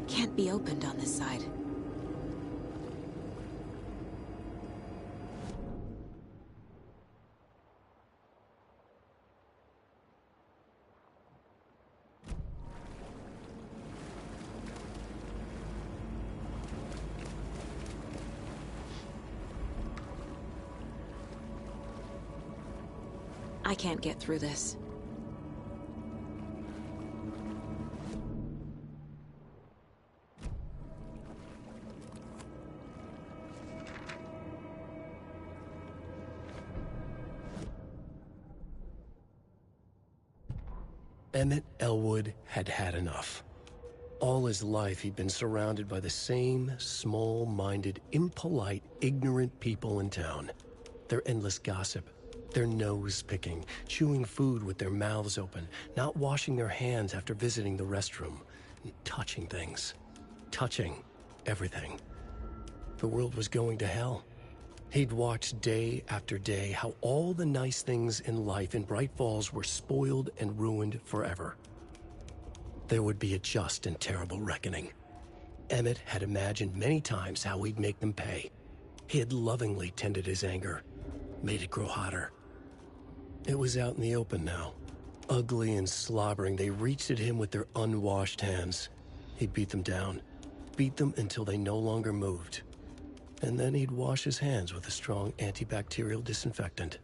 Can't be opened on this side. I can't get through this.
Emmett Elwood had had enough. All his life, he'd been surrounded by the same small-minded, impolite, ignorant people in town. Their endless gossip, their nose-picking, chewing food with their mouths open, not washing their hands after visiting the restroom, and touching things. Touching everything. The world was going to hell. He'd watched day after day how all the nice things in life in Bright Falls were spoiled and ruined forever. There would be a just and terrible reckoning. Emmett had imagined many times how he'd make them pay. He had lovingly tended his anger, made it grow hotter. It was out in the open now. Ugly and slobbering, they reached at him with their unwashed hands. He'd beat them down, beat them until they no longer moved. And then he'd wash his hands with a strong antibacterial disinfectant.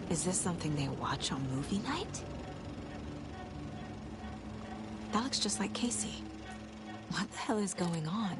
Is this something they watch on movie night? That looks just like Casey. What the hell is going on?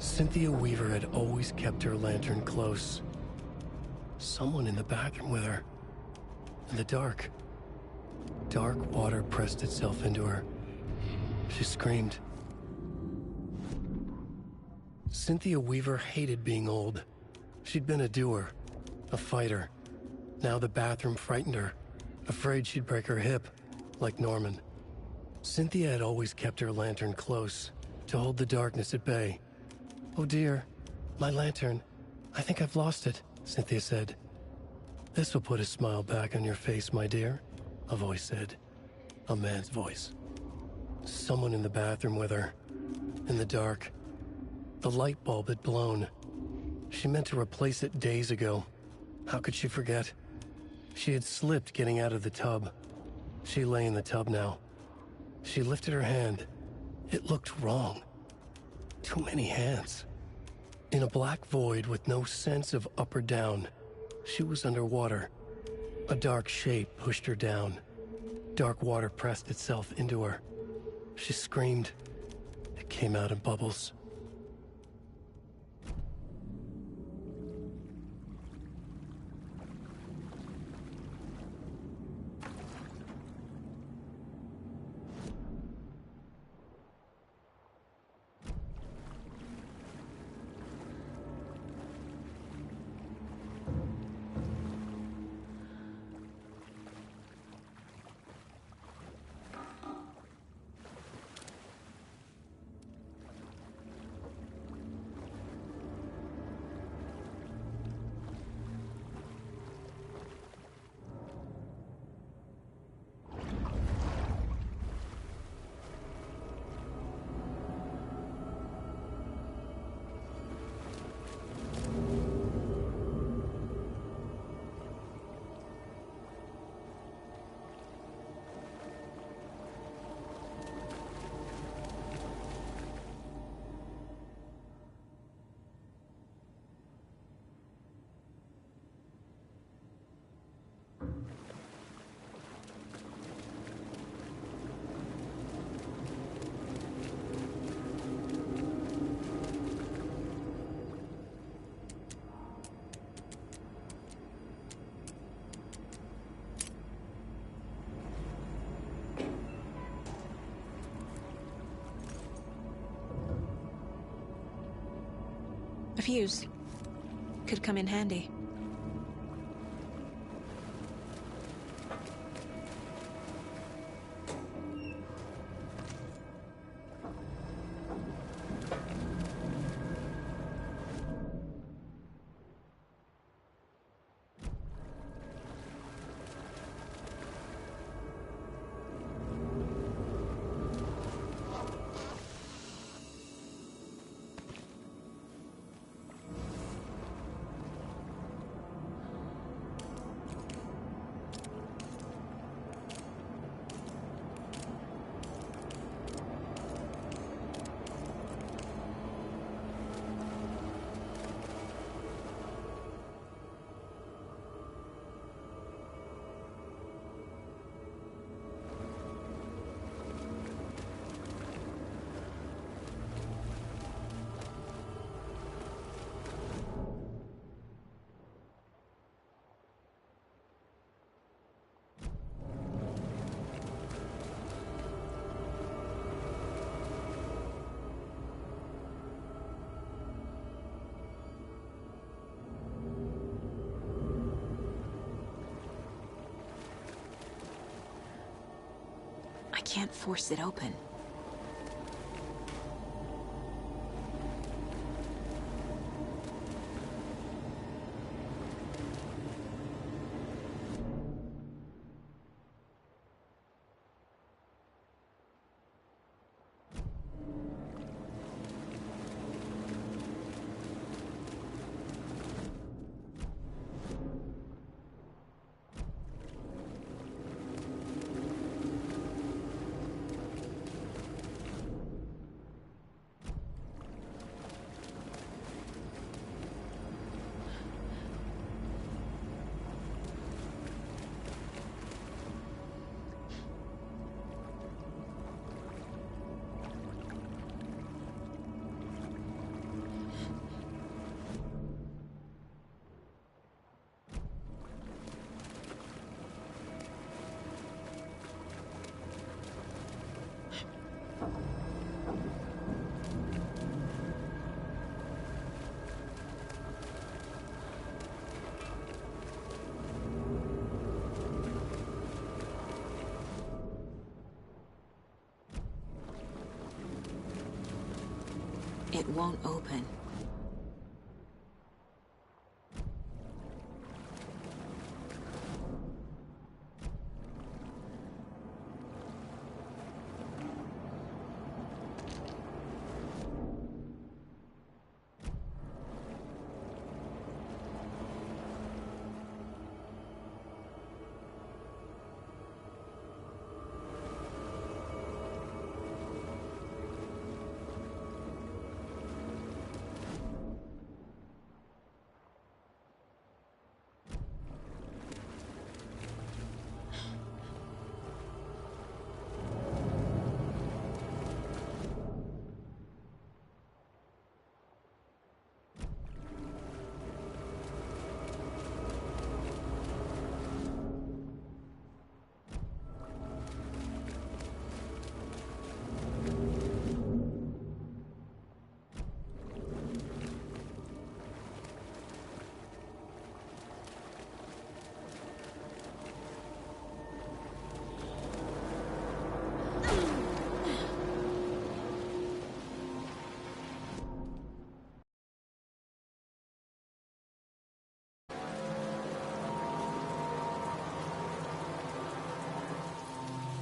Cynthia Weaver had always kept her lantern close. Someone in the bathroom with her. In the dark. Dark water pressed itself into her. She screamed. Cynthia Weaver hated being old. She'd been a doer, a fighter. Now the bathroom frightened her, afraid she'd break her hip, like Norman. Cynthia had always kept her lantern close, to hold the darkness at bay. "Oh dear, my lantern. I think I've lost it," Cynthia said. "This will put a smile back on your face, my dear," a voice said. A man's voice. Someone in the bathroom with her. In the dark. The light bulb had blown. She meant to replace it days ago. How could she forget? She had slipped getting out of the tub. She lay in the tub now. She lifted her hand. It looked wrong. Too many hands. In a black void with no sense of up or down, she was underwater. A dark shape pushed her down. Dark water pressed itself into her. She screamed. It came out in bubbles.
A fuse. Could come in handy. I can't force it open. It won't open.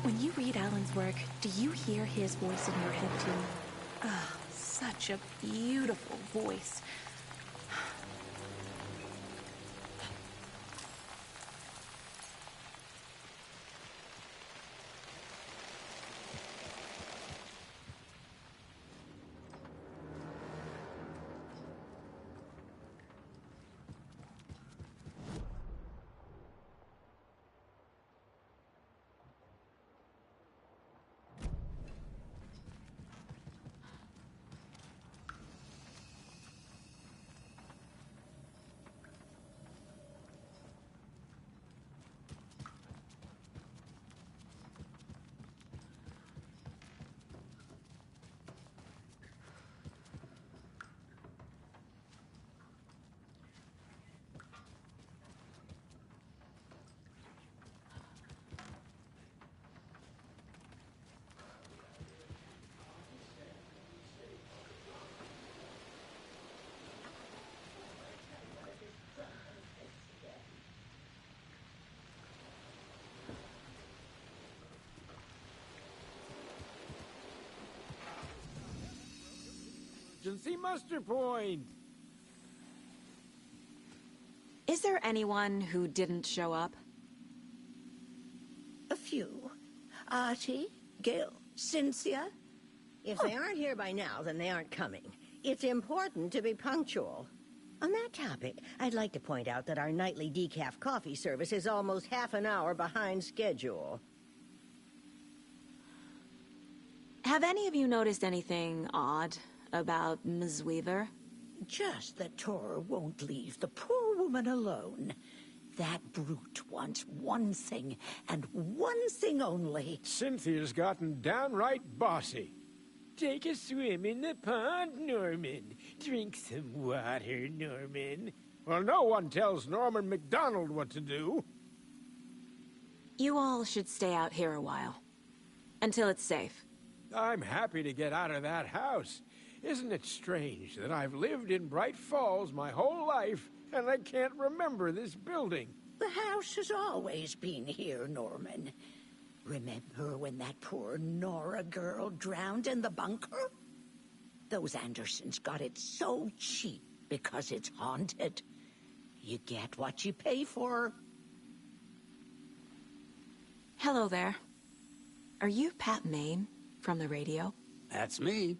When you read Alan's work, do you hear his voice in your head too? Ah, such a beautiful voice.
Emergency muster point!
Is there anyone who didn't show up?
A few. Artie, Gil, Cynthia. If they aren't here by now, then they aren't coming. It's important to be punctual. On that topic, I'd like to point out that our nightly decaf coffee service is almost half an hour behind schedule.
Have any of you noticed anything odd about Ms. Weaver?
Just that Tor won't leave the poor woman alone. That brute wants one thing, and one thing only.
Cynthia's gotten downright bossy. Take a swim in the pond, Norman. Drink some water, Norman. Well, no one tells Norman MacDonald what to do.
You all should stay out here a while. Until it's safe.
I'm happy to get out of that house. Isn't it strange that I've lived in Bright Falls my whole life, and I can't remember this building?
The house has always been here, Norman. Remember when that poor Nora girl drowned in the bunker? Those Andersons got it so cheap because it's haunted. You get what you pay for.
Hello there. Are you Pat Maine from the radio?
That's me.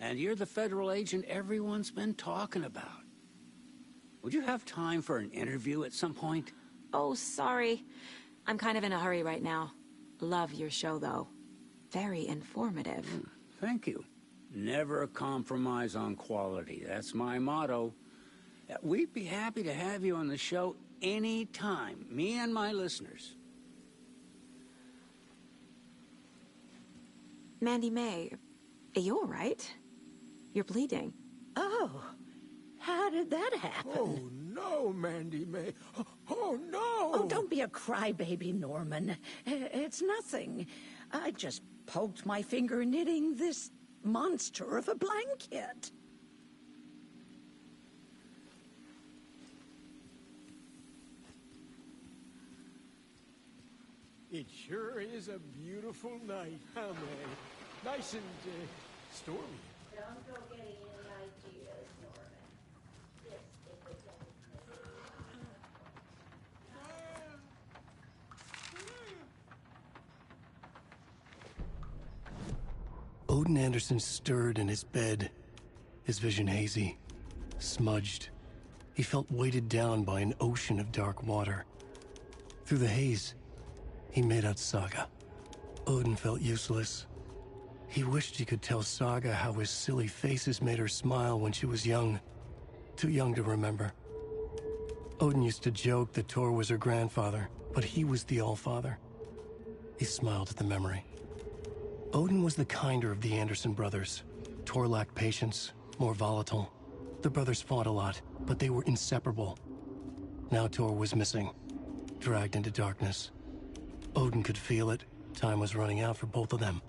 And you're the federal agent everyone's been talking about. Would you have time for an interview at some point?
Oh, sorry. I'm kind of in a hurry right now. Love your show, though. Very informative.
Thank you. Never compromise on quality. That's my motto. We'd be happy to have you on the show anytime, me and my listeners.
Mandy May, are you all right? You're bleeding.
Oh, how did that happen?
Oh, no, Mandy May. Oh, no!
Oh, don't be a crybaby, Norman. It's nothing. I just poked my finger knitting this monster of a blanket.
It sure is a beautiful night, huh, May? Nice and, stormy.
Don't go getting any ideas, Norman. Just stick with
Odin Anderson stirred in his bed, his vision hazy, smudged. He felt weighted down by an ocean of dark water. Through the haze, he made out Saga. Odin felt useless. He wished he could tell Saga how his silly faces made her smile when she was young. Too young to remember. Odin used to joke that Tor was her grandfather, but he was the Allfather. He smiled at the memory. Odin was the kinder of the Anderson brothers. Tor lacked patience, more volatile. The brothers fought a lot, but they were inseparable. Now Tor was missing, dragged into darkness. Odin could feel it. Time was running out for both of them.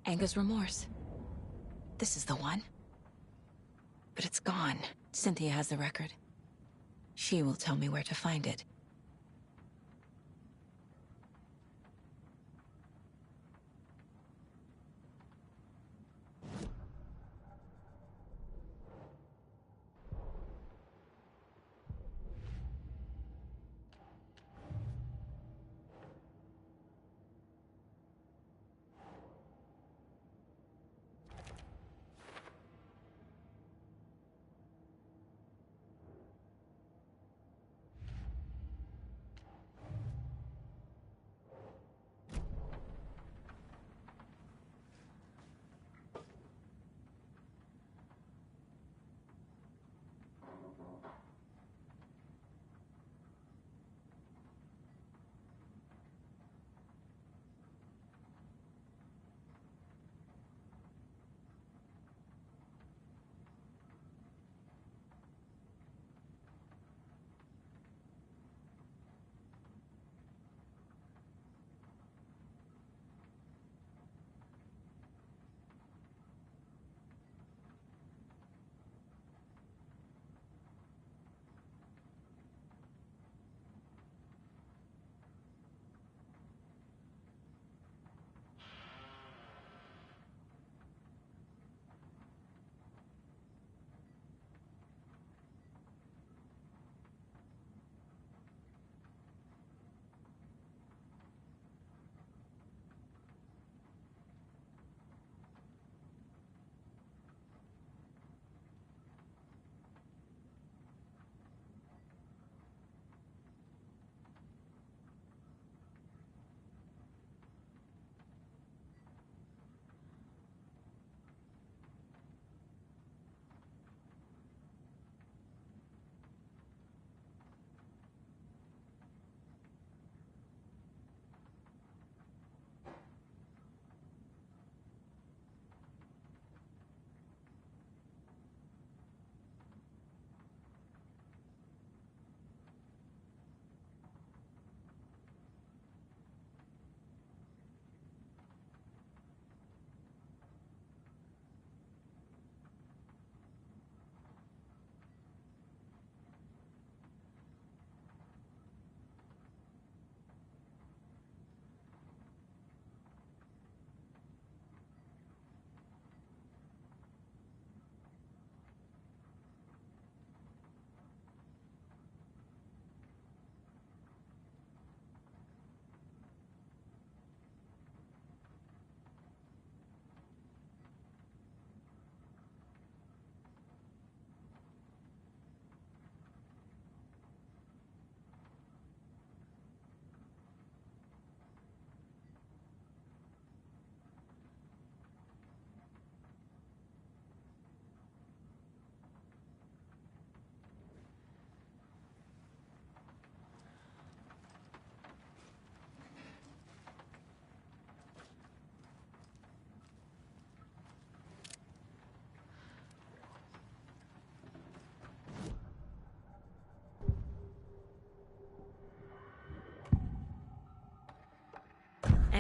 Anga's remorse. This is the one. But it's gone. Cynthia has the record. She will tell me where to find it.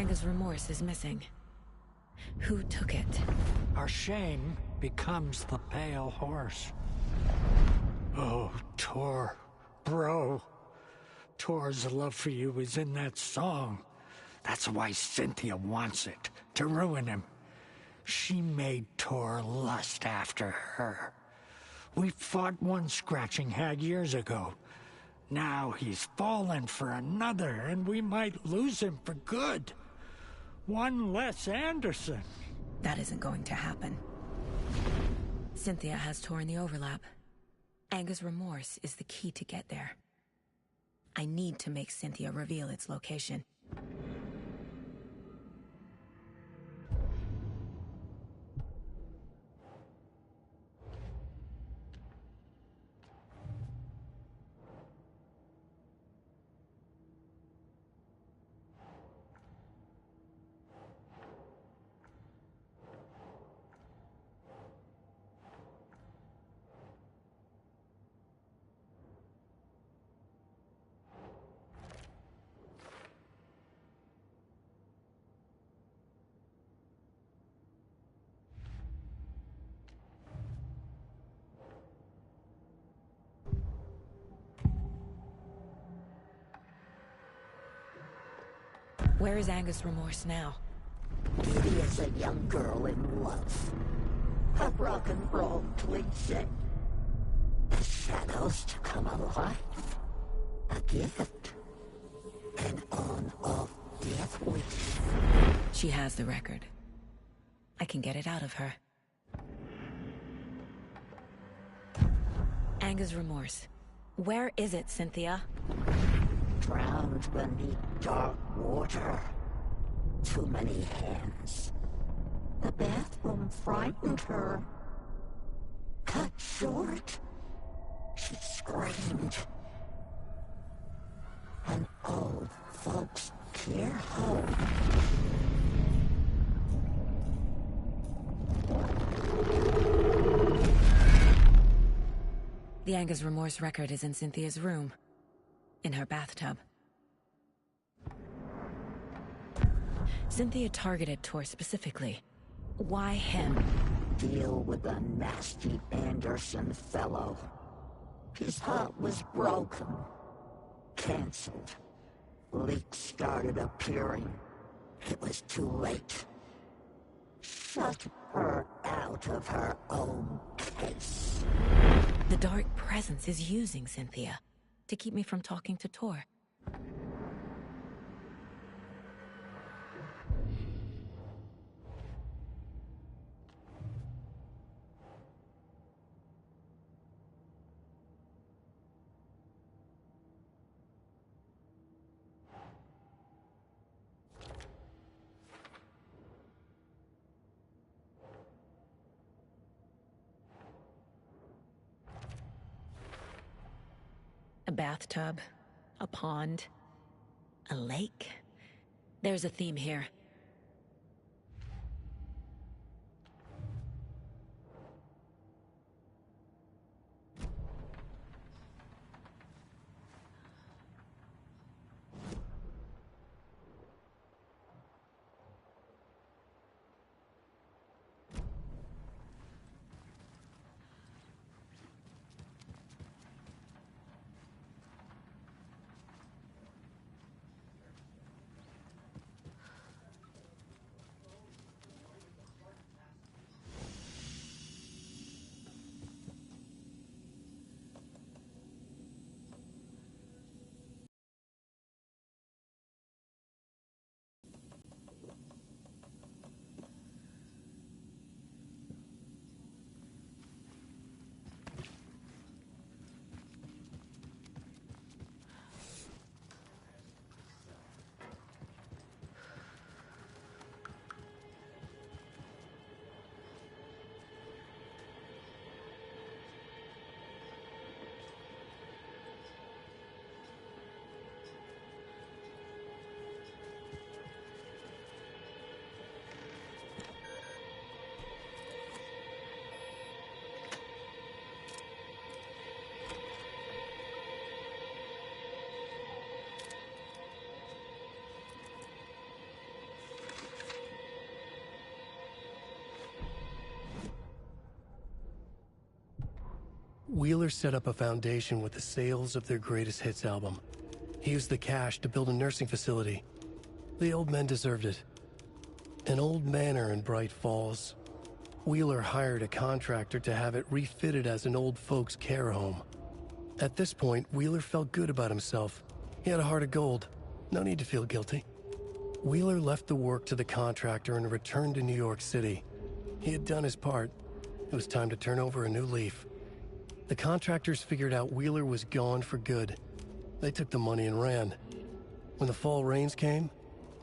Anga's remorse is missing. Who took it?
Our shame becomes the pale horse. Oh, Tor. Bro. Tor's love for you is in that song. That's why Cynthia wants it, to ruin him. She made Tor lust after her. We fought one scratching hag years ago. Now he's fallen for another, and we might lose him for good. One less Anderson.
That isn't going to happen. Cynthia has Tor in the overlap. Anga's remorse is the key to get there. I need to make Cynthia reveal its location. Where is Anga's remorse now?
Kitty is a young girl in love. A rock and roll twinset. The shadows to come alive. A gift. An on-off death wish.
She has the record. I can get it out of her. Anga's remorse. Where is it, Cynthia?
Drowned beneath dark water. Too many hands. The bathroom frightened her. Cut short. She screamed. An old folks' care home.
The Anga's remorse record is in Cynthia's room. In her bathtub. Cynthia targeted Tor specifically. Why him?
Deal with the nasty Anderson fellow. His heart was broken. Cancelled. Leaks started appearing. It was too late. Shut her out of her own case.
The dark presence is using Cynthia to keep me from talking to Tor. A bathtub, a pond, a lake. There's a theme here.
Wheeler set up a foundation with the sales of their greatest hits album. He used the cash to build a nursing facility. The old men deserved it. An old manor in Bright Falls. Wheeler hired a contractor to have it refitted as an old folks' care home. At this point, Wheeler felt good about himself. He had a heart of gold. No need to feel guilty. Wheeler left the work to the contractor and returned to New York City. He had done his part. It was time to turn over a new leaf. The contractors figured out Wheeler was gone for good. They took the money and ran. When the fall rains came,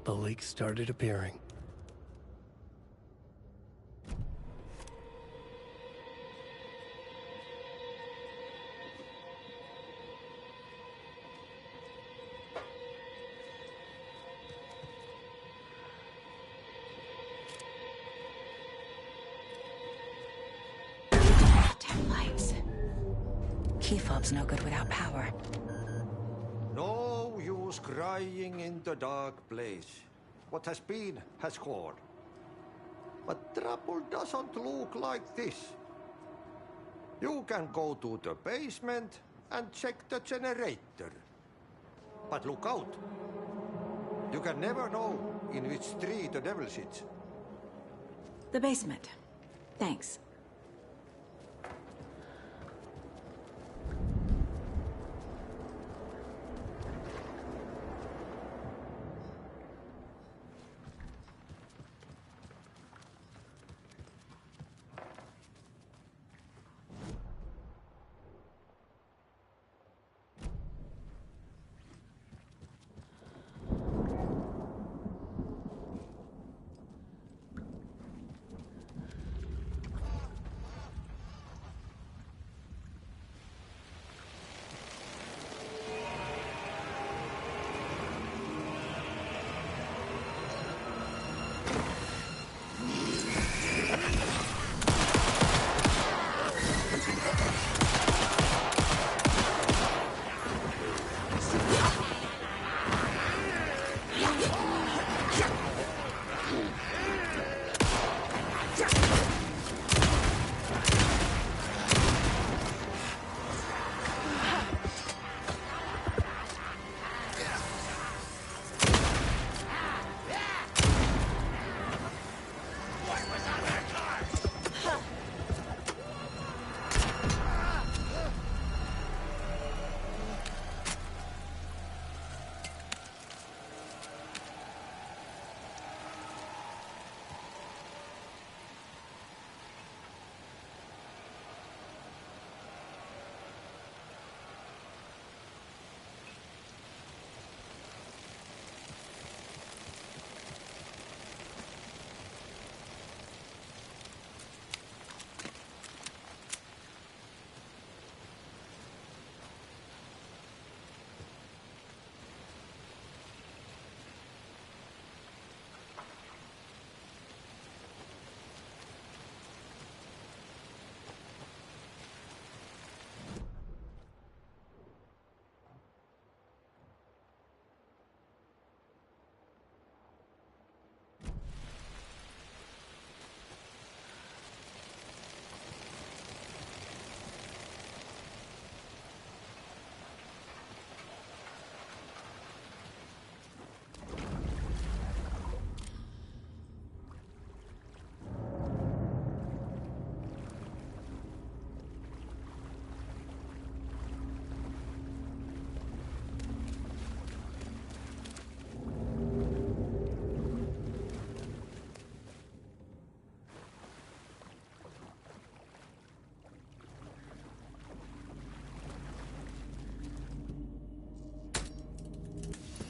the leaks started appearing.
Key fob's no good without power.
No use crying in the dark place. What has been has gone. But trouble doesn't look like this. You can go to the basement and check the generator. But look out. You can never know in which tree the devil sits.
The basement. Thanks.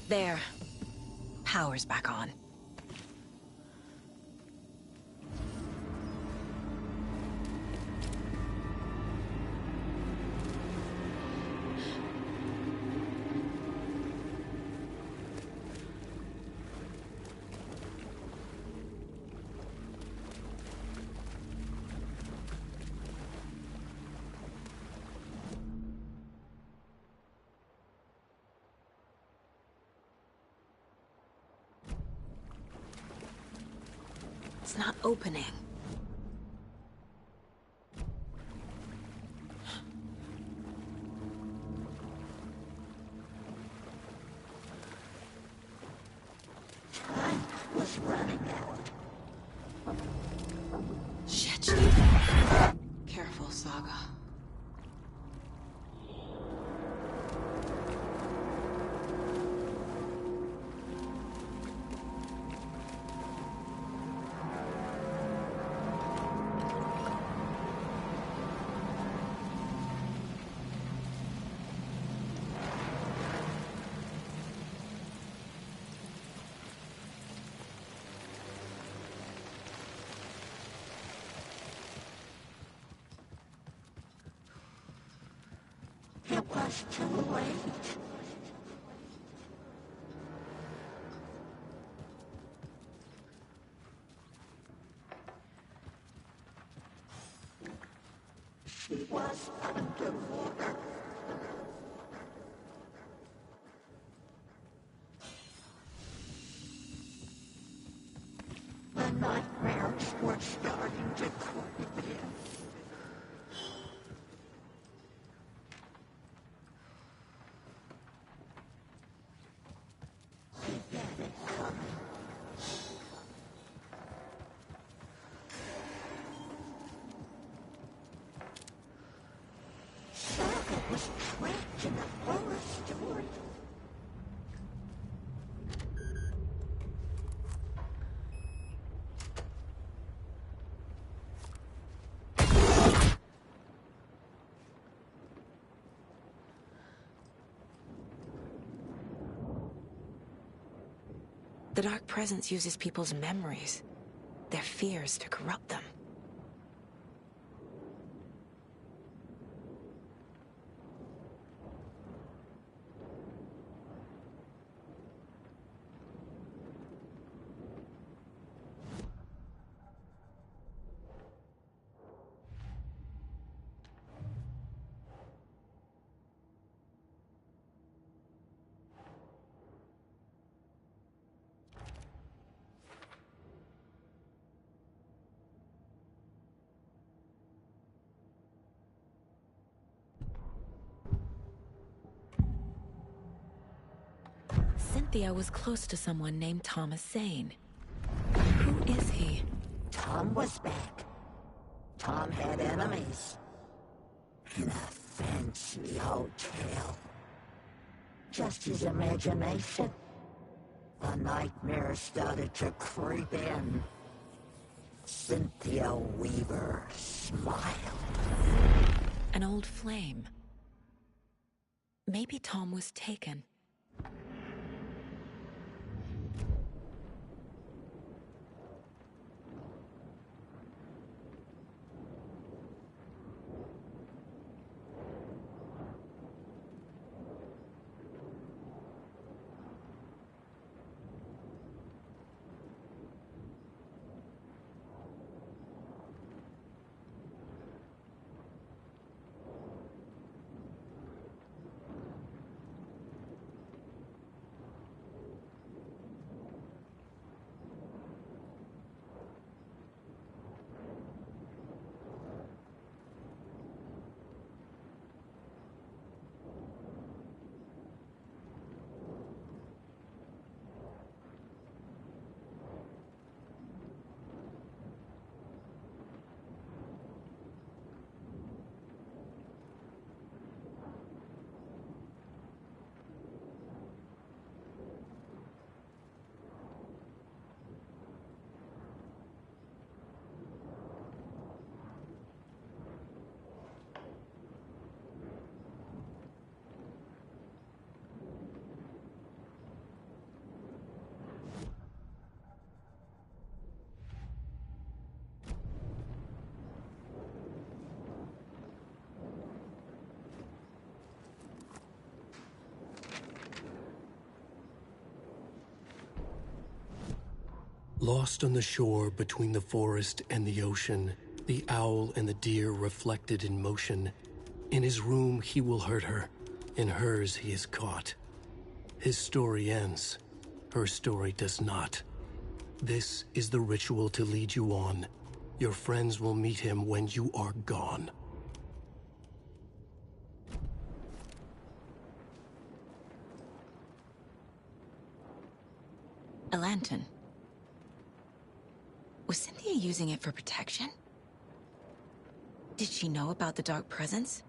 There. Power's back on. It's not opening.
was too late. She was underwater. The nightmares were starting to creep in. Was trapped in a forest story.
The Dark Presence uses people's memories, their fears to corrupt them. Cynthia was close to someone named Thomas Zane. Who is he?
Tom was back. Tom had enemies. In a fancy hotel. Just his imagination. The nightmare started to creep in. Cynthia Weaver smiled.
An old flame. Maybe Tom was taken.
Lost on the shore between the forest and the ocean, the owl and the deer reflected in motion. In his room, he will hurt her. In hers, he is caught. His story ends. Her story does not. This is the ritual to lead you on. Your friends will meet him when you are gone.
A lantern. Was Cynthia using it for protection? Did she know about the Dark Presence?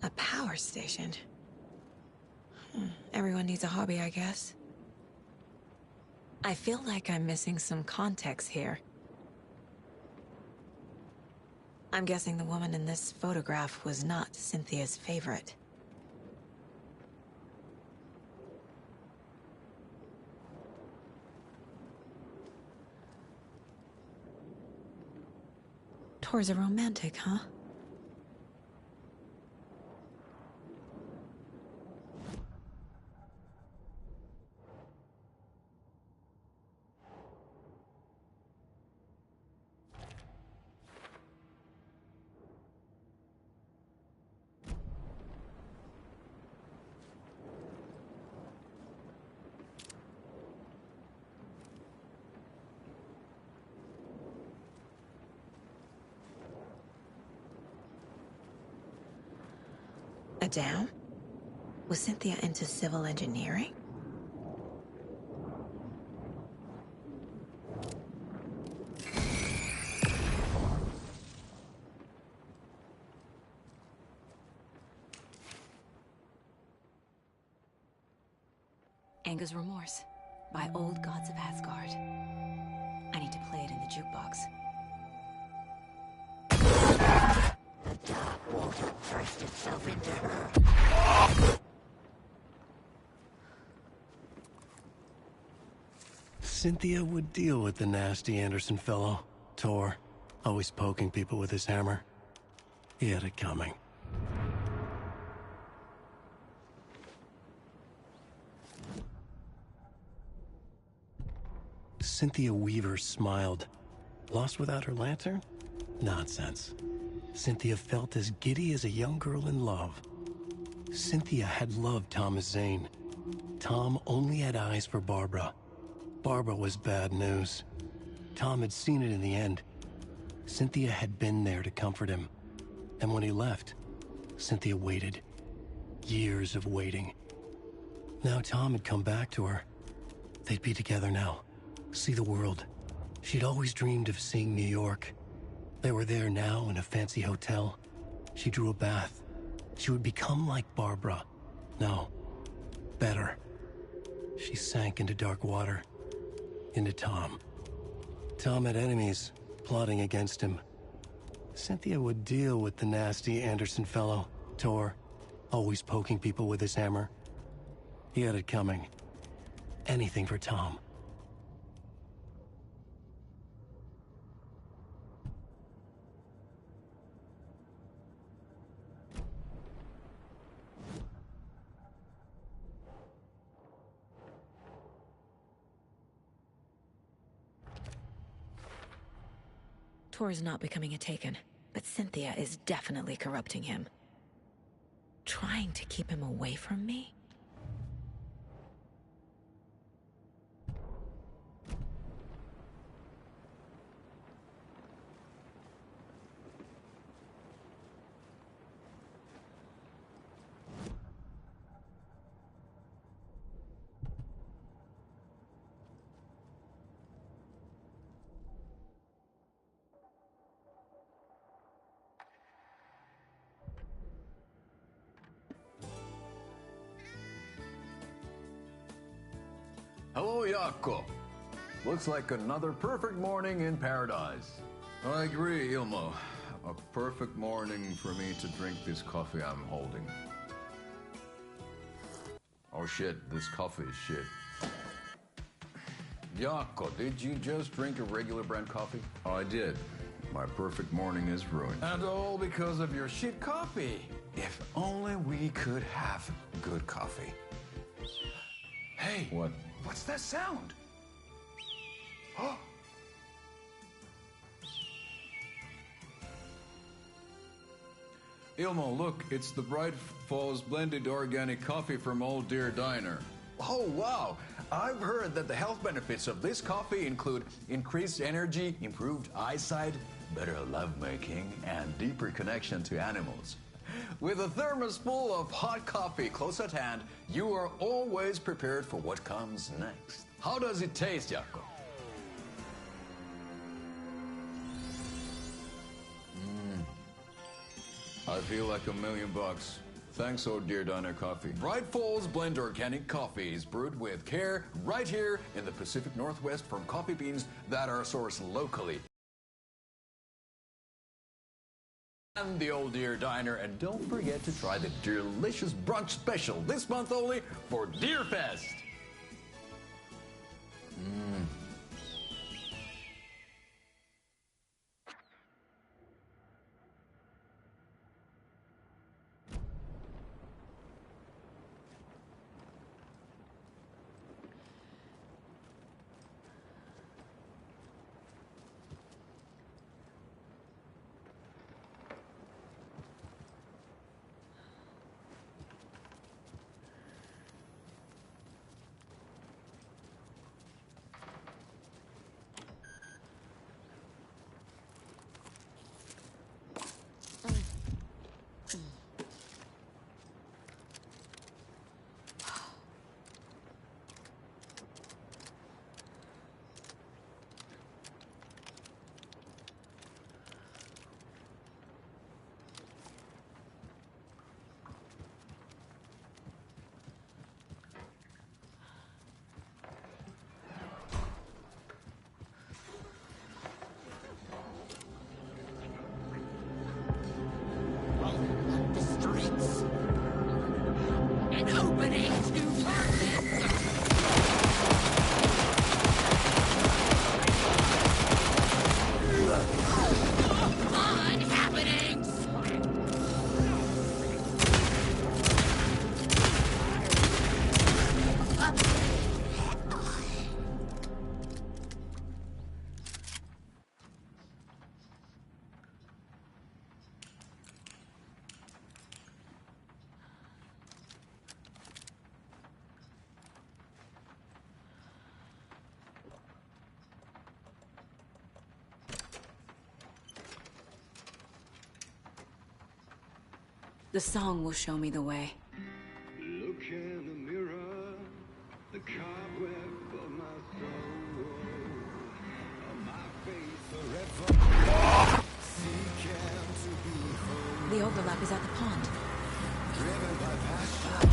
A power station. Everyone needs a hobby, I guess. I feel like I'm missing some context here. I'm guessing the woman in this photograph was not Cynthia's favorite. Tor's a romantic, huh? dam? Was Cynthia into civil engineering? Anger's Remorse by Old Gods of Asgard. I need to play it in the jukebox.
The dark water thrust itself into her.
Cynthia would deal with the nasty Anderson fellow, Tor, always poking people with his hammer. He had it coming. Cynthia Weaver smiled. Lost without her lantern? Nonsense. Cynthia felt as giddy as a young girl in love. Cynthia had loved Thomas Zane. Tom only had eyes for Barbara. Barbara was bad news. Tom had seen it in the end. Cynthia had been there to comfort him. And when he left, Cynthia waited. Years of waiting. Now Tom had come back to her. They'd be together now. See the world. She'd always dreamed of seeing New York. They were there now in a fancy hotel. She drew a bath. She would become like Barbara. No, better. She sank into dark water. Into Tom. Tom had enemies plotting against him. Cynthia would deal with the nasty Anderson fellow, Tor, always poking people with his hammer. He had it coming. Anything for Tom.
Tor's not becoming a Taken, but Cynthia is definitely corrupting him. Trying to keep him away from me?
Hello, Jaakko. Looks like another perfect morning in paradise.
I agree, Ilmo. A perfect morning for me to drink this coffee I'm holding. Oh shit, this coffee is shit.
Jaakko, did you just drink a regular brand coffee?
Oh, I did. My perfect morning is ruined.
And all because of your shit coffee.
If only we could have good coffee.
Hey,
What?
what's that sound? Oh!
Ilmo, look, it's the Bright Falls blended organic coffee from Old Deer Diner.
Oh, wow. I've heard that the health benefits of this coffee include increased energy, improved eyesight, better lovemaking, and deeper connection to animals. With a thermos full of hot coffee close at hand, you are always prepared for what comes next. How does it taste, Jaakko?
I feel like $1 million. Thanks, Old Deer Diner Coffee.
Bright Falls Blend Organic Coffee is brewed with care right here in the Pacific Northwest from coffee beans that are sourced locally. And the Old Deer Diner, and don't forget to try the delicious brunch special this month only for Deerfest.
The song will show me the way.
Look in the mirror, the cobweb of my soul, on my face forever, seeking to be whole.
The overlap is at the pond.
Driven by passion.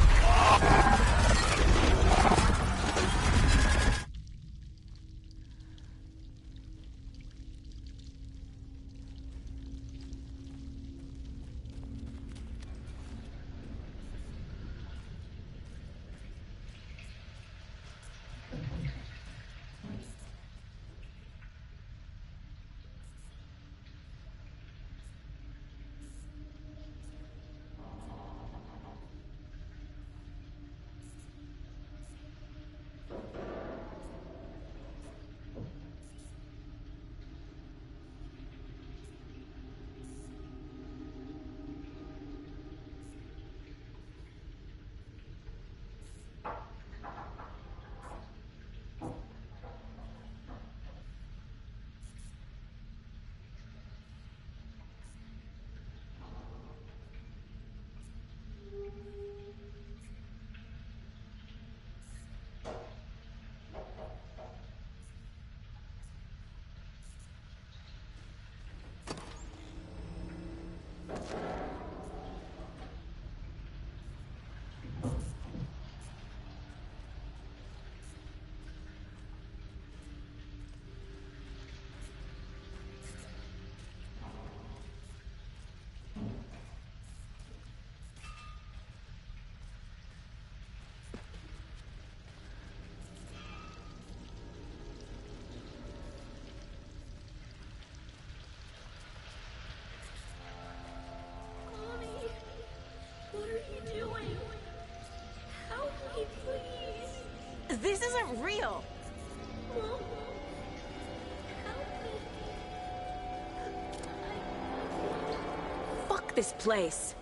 This isn't real!
Fuck this place!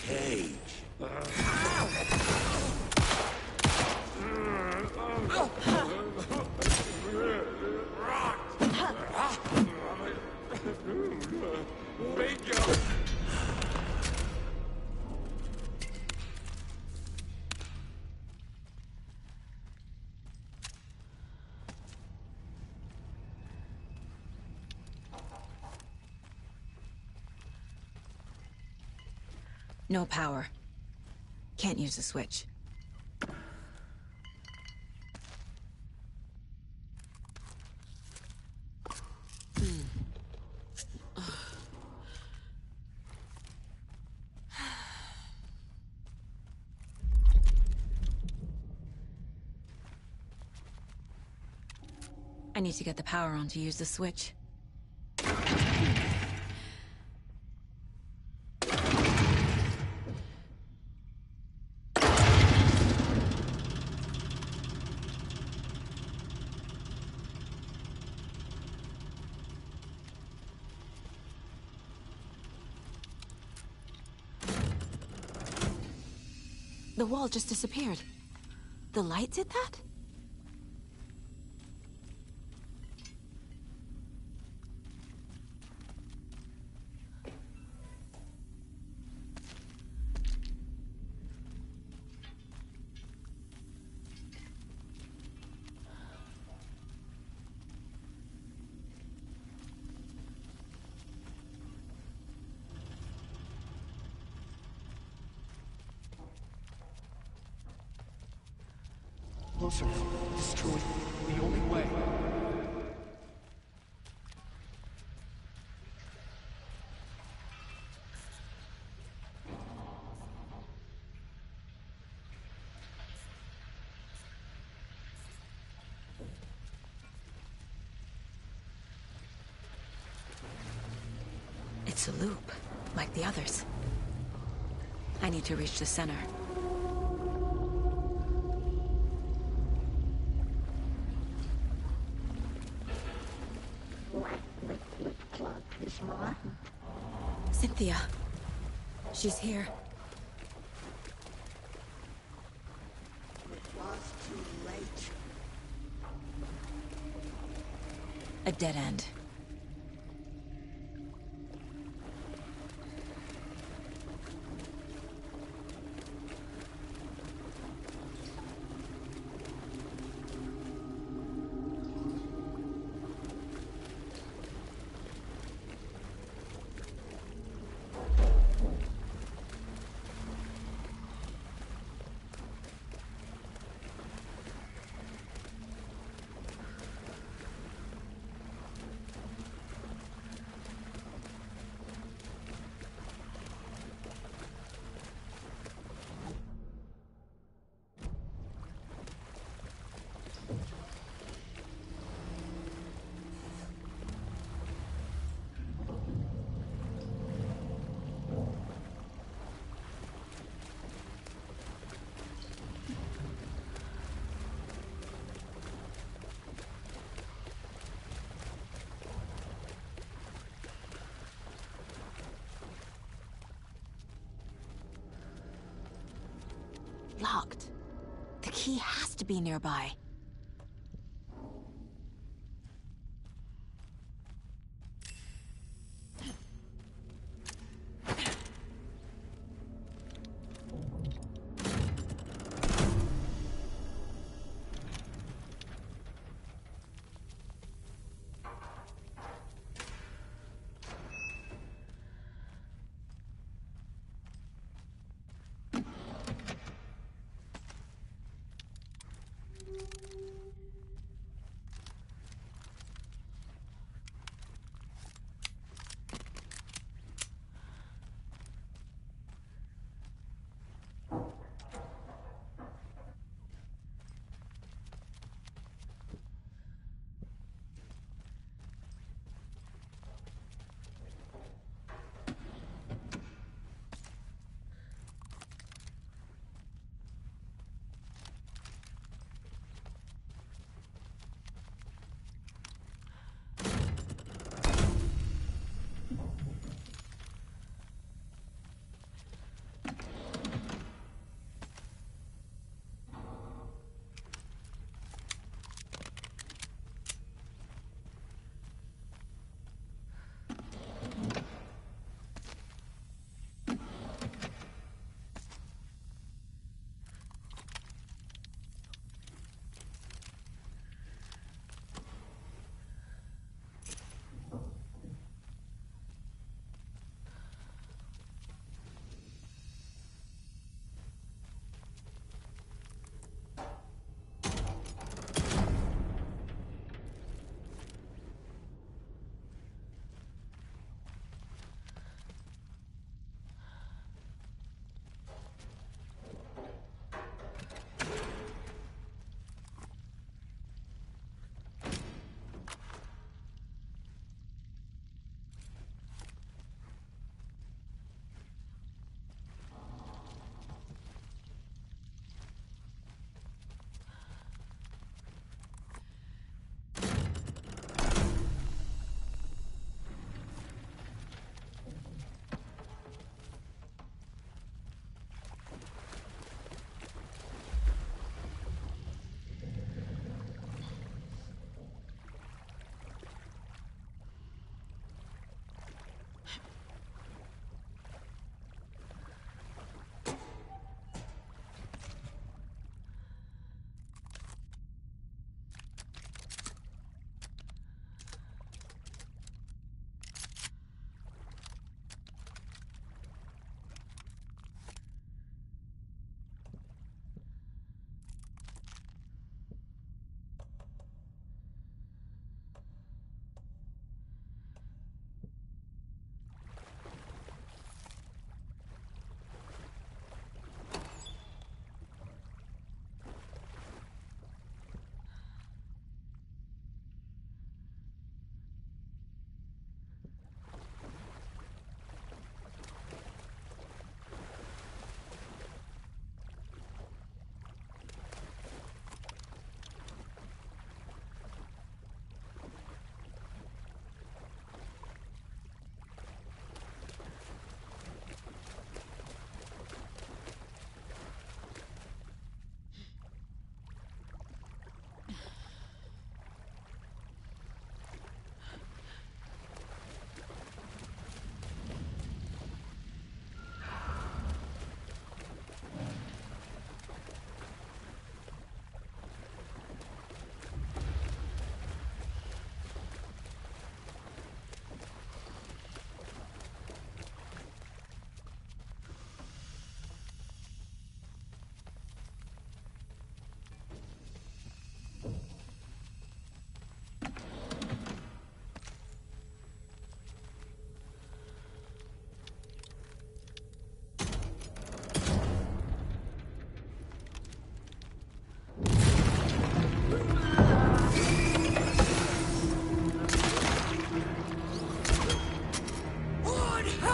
Cage.
Wake up!
No power. Can't use the switch. I need to get the power on to use the switch. The wall just disappeared. The light did that?
Closer. Destroy. The only way.
It's a loop, like the others. I need to reach the center. Cynthia. She's here.
It was too late.
A dead end. Locked. The key has to be nearby.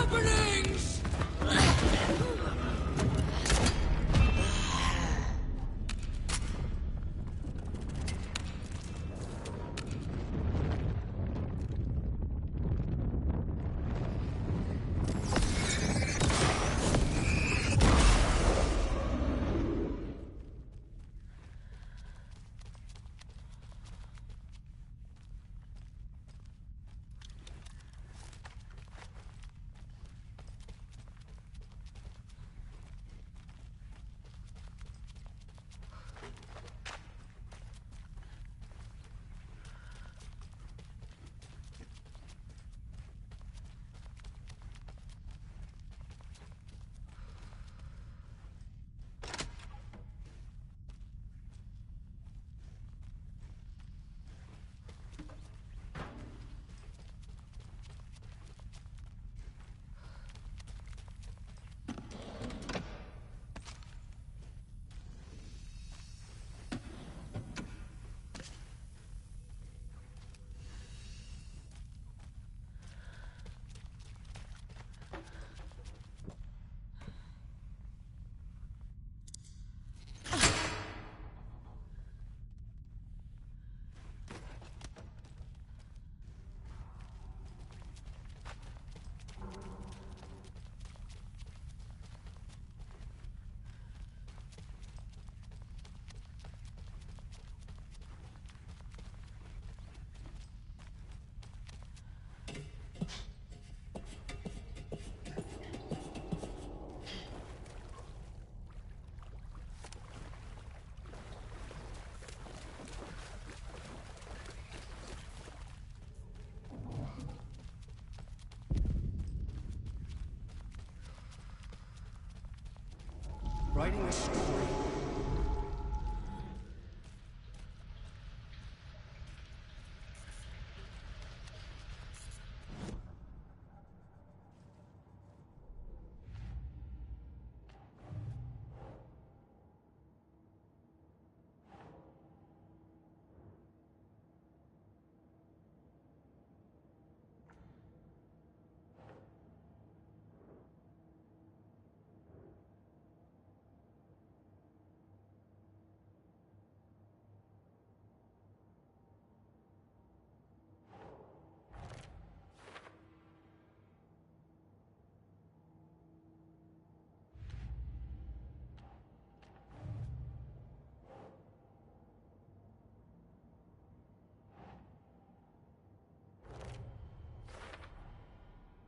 openings!
Writing a story.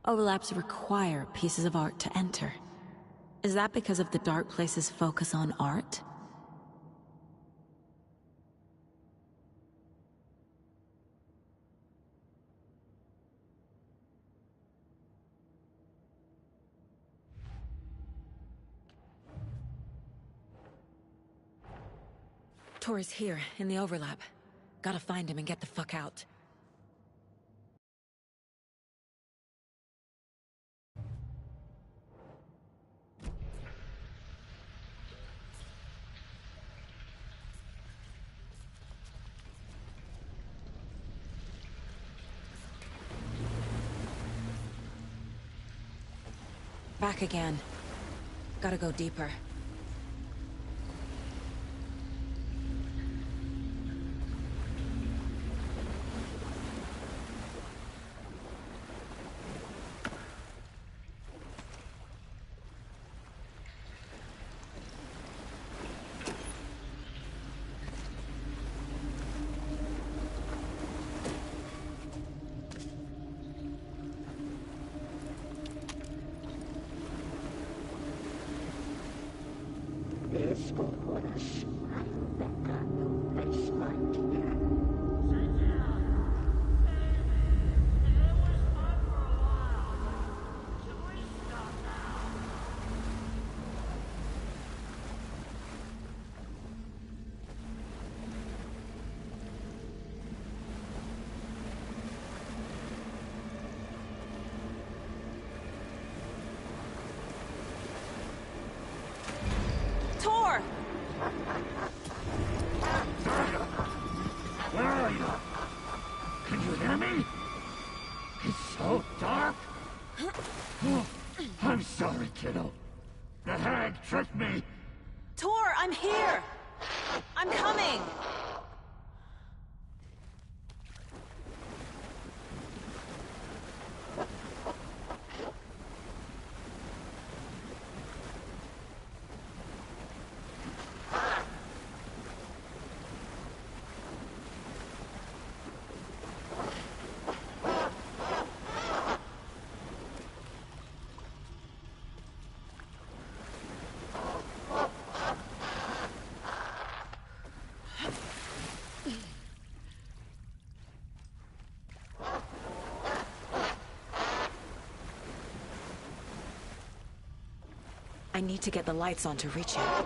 Overlaps require pieces of art to enter. Is that because of the Dark Place's focus on art? Tor is here, in the overlap. Gotta find him and get the fuck out. Back again. Gotta go deeper.
I'm sorry, kiddo. The hag tricked me.
Tor, I'm here! I'm coming! I need to get the lights on to reach him.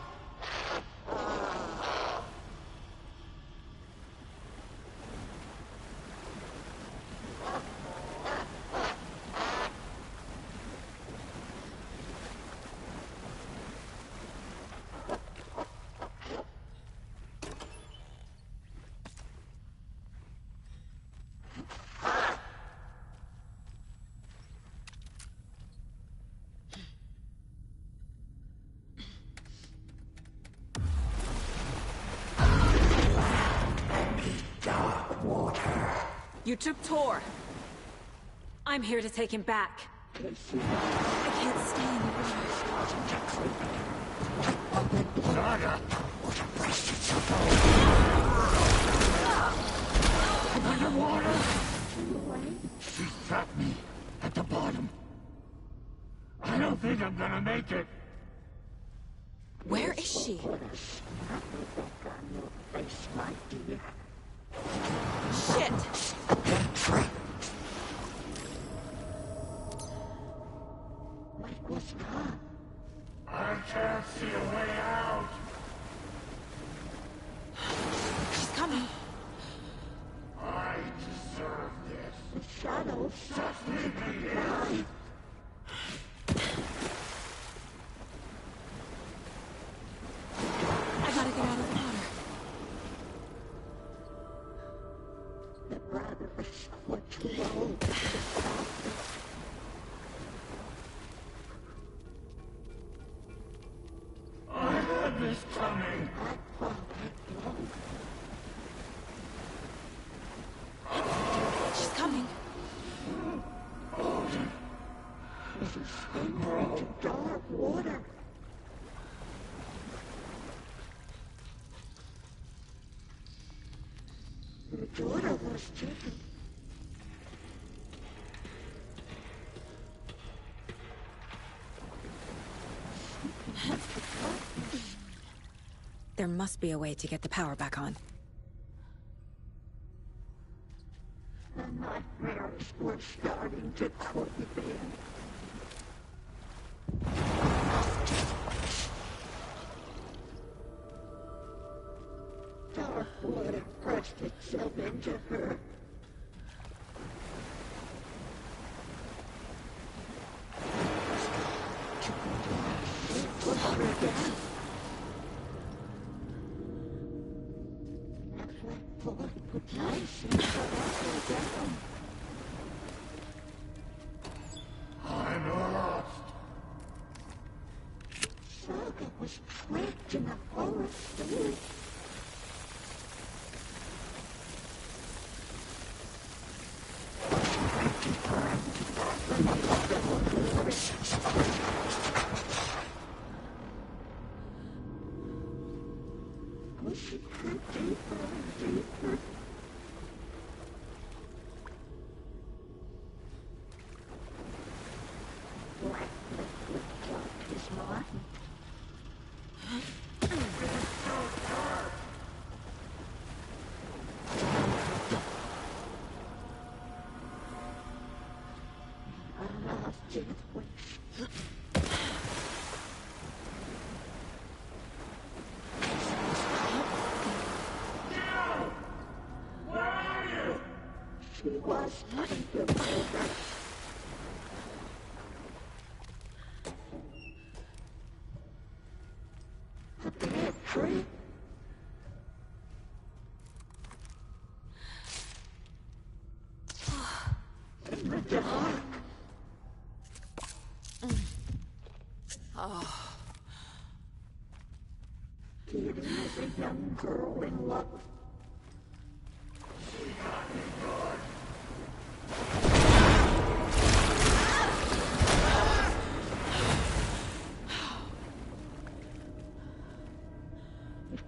You took Tor. I'm here to take him back. I can't stay in the water.
Saga! Underwater! She's trapped me at the bottom. I don't think I'm gonna make it.
Where is she? Shit!
I can't see a way out.
She's coming.
I deserve this. The shadows just leave me here.
I gotta get out of the water.
The brothers were too old to stop this. I had this coming.
She's coming.
Odin. This is into dark water. The daughter was taken.
There must be a way to get the power back on.
The nightmares were starting to creep in. Dark water pressed itself into her. It pushed her down. I'm lost. Saga was trapped in a forest. Pushing her deeper and deeper. She was taken over. A bad tree. In the dark.
Oh.
It is a young girl in love.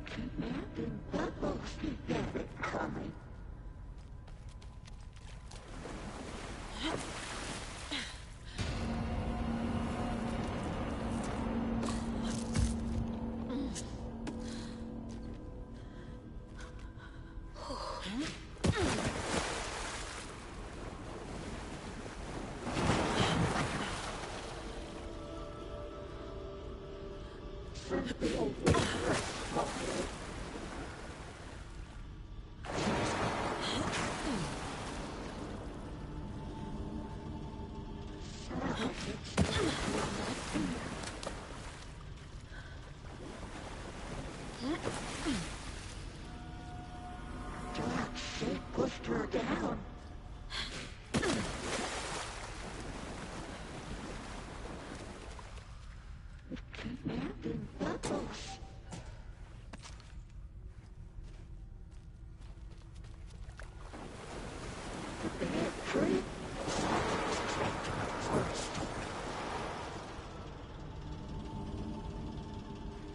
Commanding Bubbles, he had it coming. She pushed her down. Commanding Bubbles. The bad tree.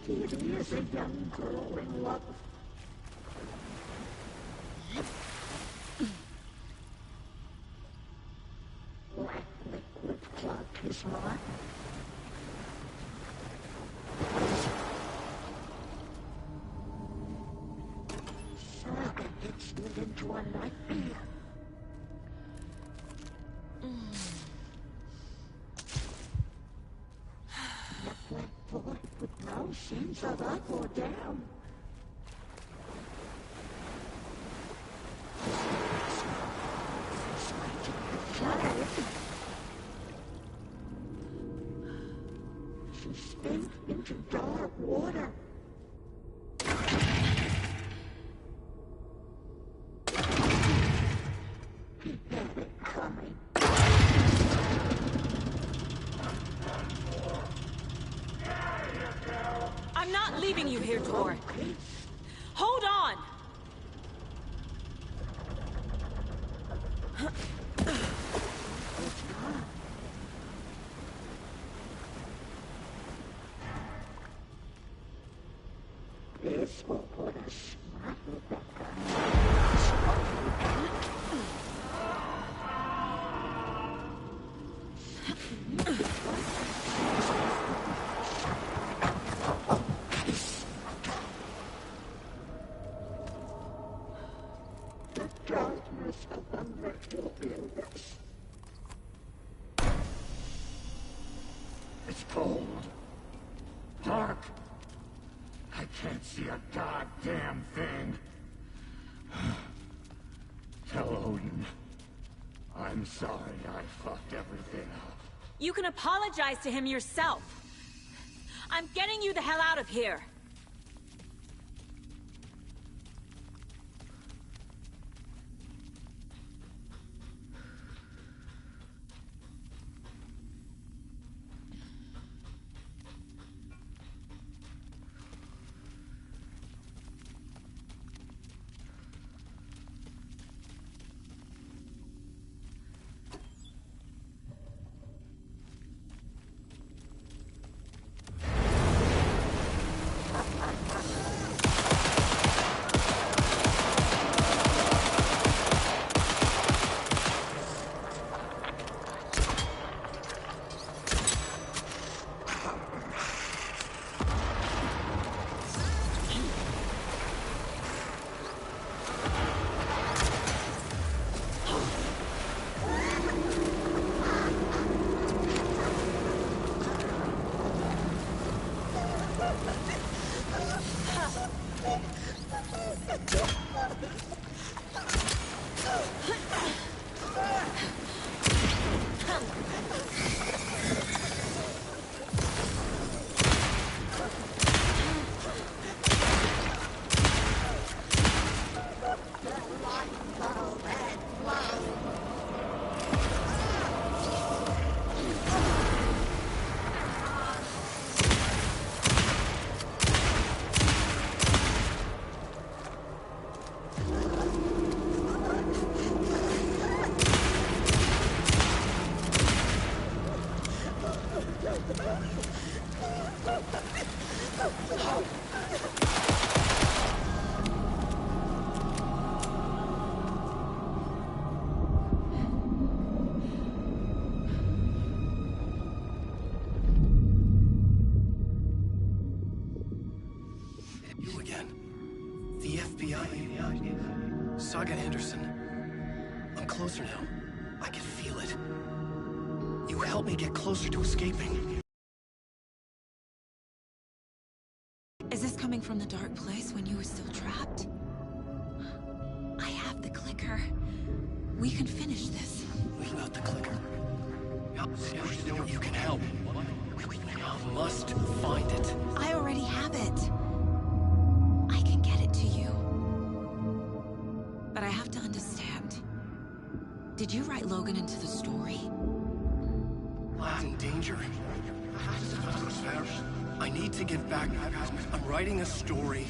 It is a young girl in love. Black liquid clogged his heart. Saga had slid into a nightmare. The black boy with no sense of up or down. She spilled into dark water. He had it coming.
I'm not leaving you here, Tor. Hold on!
This will put a smile back the darkness of the metal builders. It's cold. Dark. I can't see a goddamn thing. Tell Odin. I'm sorry I fucked everything up.
You can apologize to him yourself. I'm getting you the hell out of here.
You again. The FBI. Saga Anderson. I'm closer now. I can feel it. You helped me get closer to escaping.
Is this coming from the dark place when you were still trapped? I have the clicker. We can finish this.
Without the clicker. You can help. I must find it.
I already have it. I can get it to you. But I have to understand. Did you write Logan into the story?
Lad's in danger. I need to get back. I'm writing a story.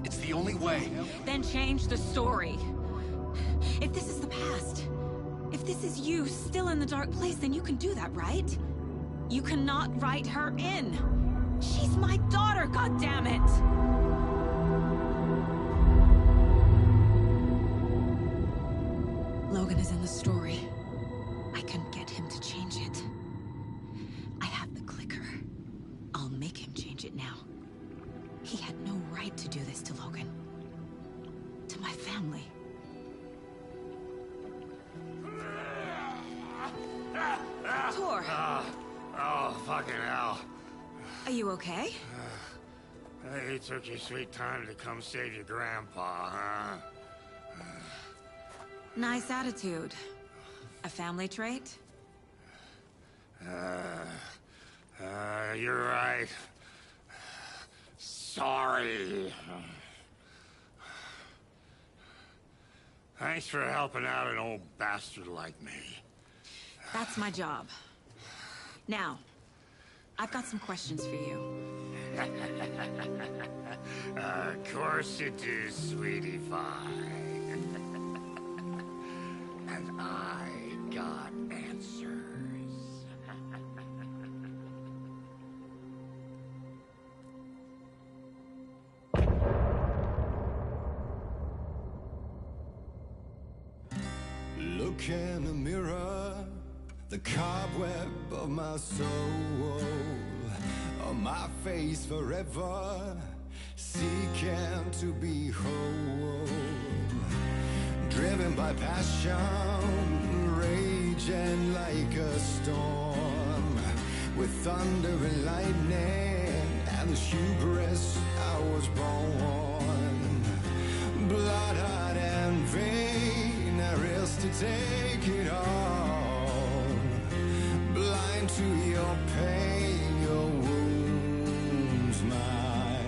It's the only way.
Then change the story. If this is the past, if this is you still in the dark place, then you can do that, right? You cannot write her in. She's my daughter, goddammit!
Logan is in the story. I can get him to change it. I have the clicker. I'll make him change it now. He had no right to do this to Logan. To my family. Tor!
Oh, fucking hell.
Are you okay?
You took your sweet time to come save your grandpa, huh?
Nice attitude. A family trait?
You're right. Sorry. Thanks for helping out an old bastard like me.
That's my job. Now, I've got some questions for you.
Of course you do, sweetie pie. And I got answers.
Look in the mirror, the cobweb of my soul, on my face forever, seeking to be whole. Driven by passion, raging like a storm, with thunder and lightning, and the hubris I was born. Blood-hot and vain, I risk to take it all. Blind to your pain, your wounds, my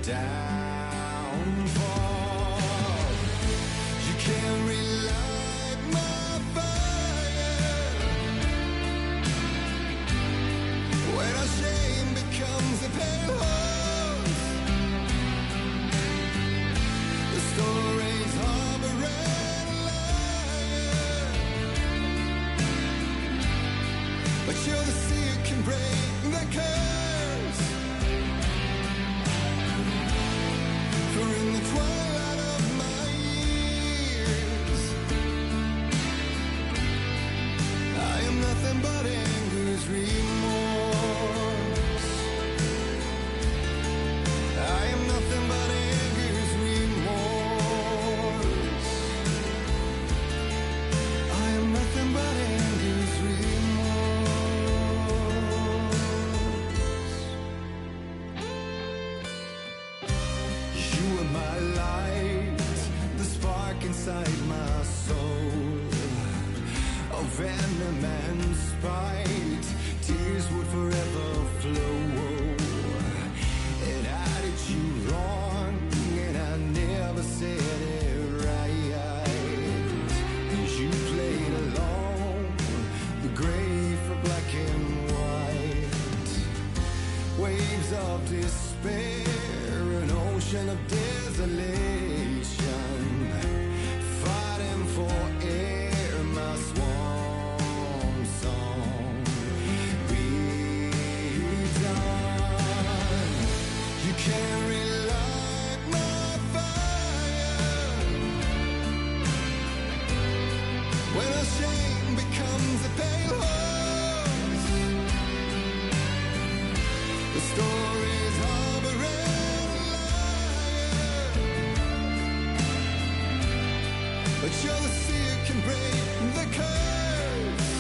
downfall. You can't relight my fire when our shame becomes a pale horse. The stories harboring liar, but you're the sea that can break the curse. For in the twilight of my years, I am nothing but anger's remorse. I am nothing but anger's remorse. I am nothing but anger's remorse. You are my light, the spark inside my soul, of venom and spite, tears would forever flow. And I did you wrong, and I never said it right. And you played along, the gray for black and white. Waves of despair, an ocean of desolation, fighting for air, my swan song. The stories harbor a liar, but you're the sea can break the curse.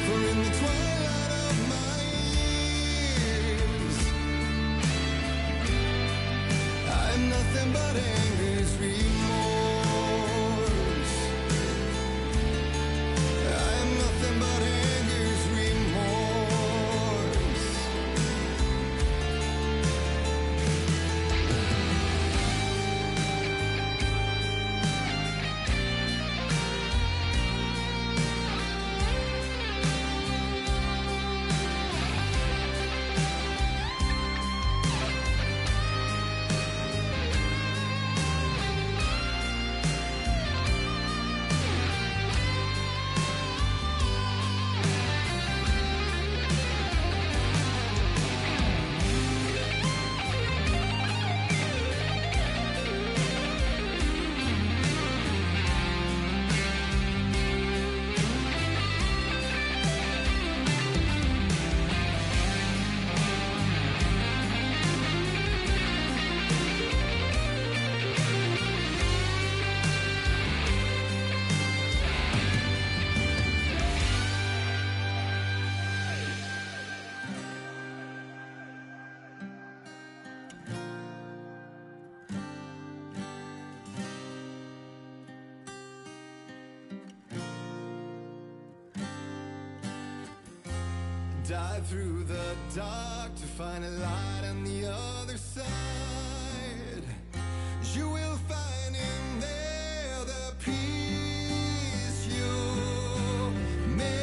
For in the twilight of my years, I'm nothing but anger's remorse. I'm nothing but anger's remorse. Dive through the dark to find a light on the other side. You will find in there the peace you're missing.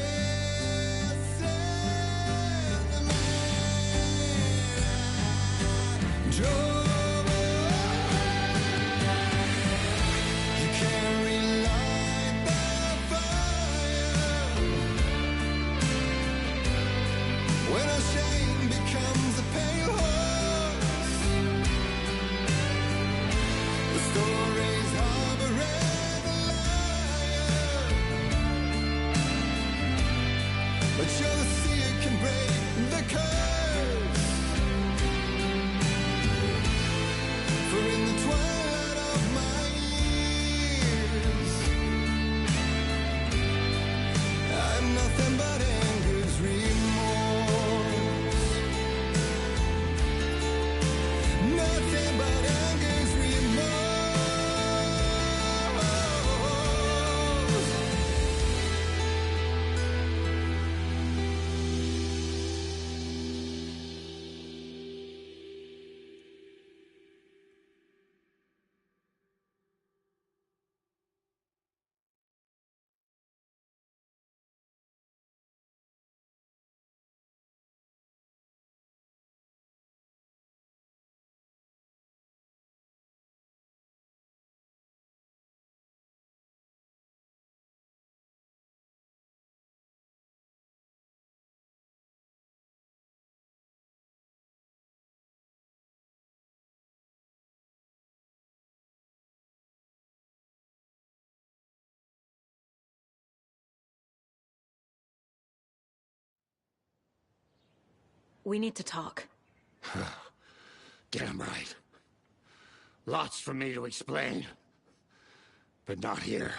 The man I drove. You can't relight the fire when our shame becomes a pale horse. The stories harbor a liar, but you're the sea that can break the curse. For in the twilight of my years, I'm nothing but anger's remorse. Nothing but anger's remorse.
We need to talk.
Damn right. Lots for me to explain. But not here.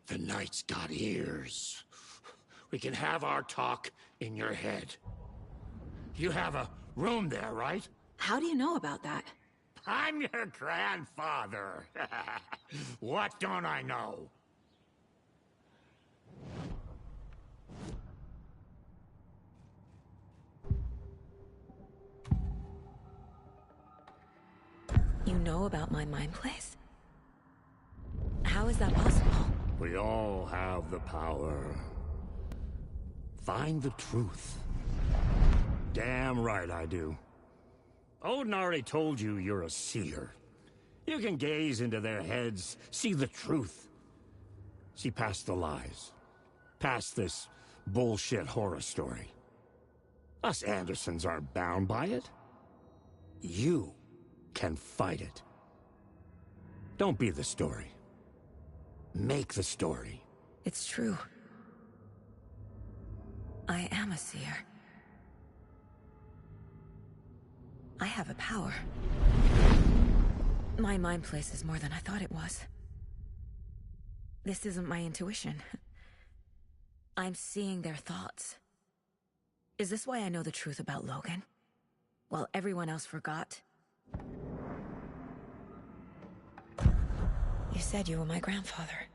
The night's got ears. We can have our talk in your head. You have a room there, right?
How do you know about that?
I'm your grandfather. What don't I know?
You know about my mind place? How is that possible?
We all have the power. Find the truth. Damn right I do. Odin already told you you're a seer. You can gaze into their heads, see the truth. See past the lies. Past this bullshit horror story. Us Andersons aren't bound by it. You can fight it. Don't be the story. Make the story.
It's true. I am a seer. I have a power. My mind place is more than I thought it was. This isn't my intuition. I'm seeing their thoughts. Is this why I know the truth about Logan? While everyone else forgot? You said you were my grandfather.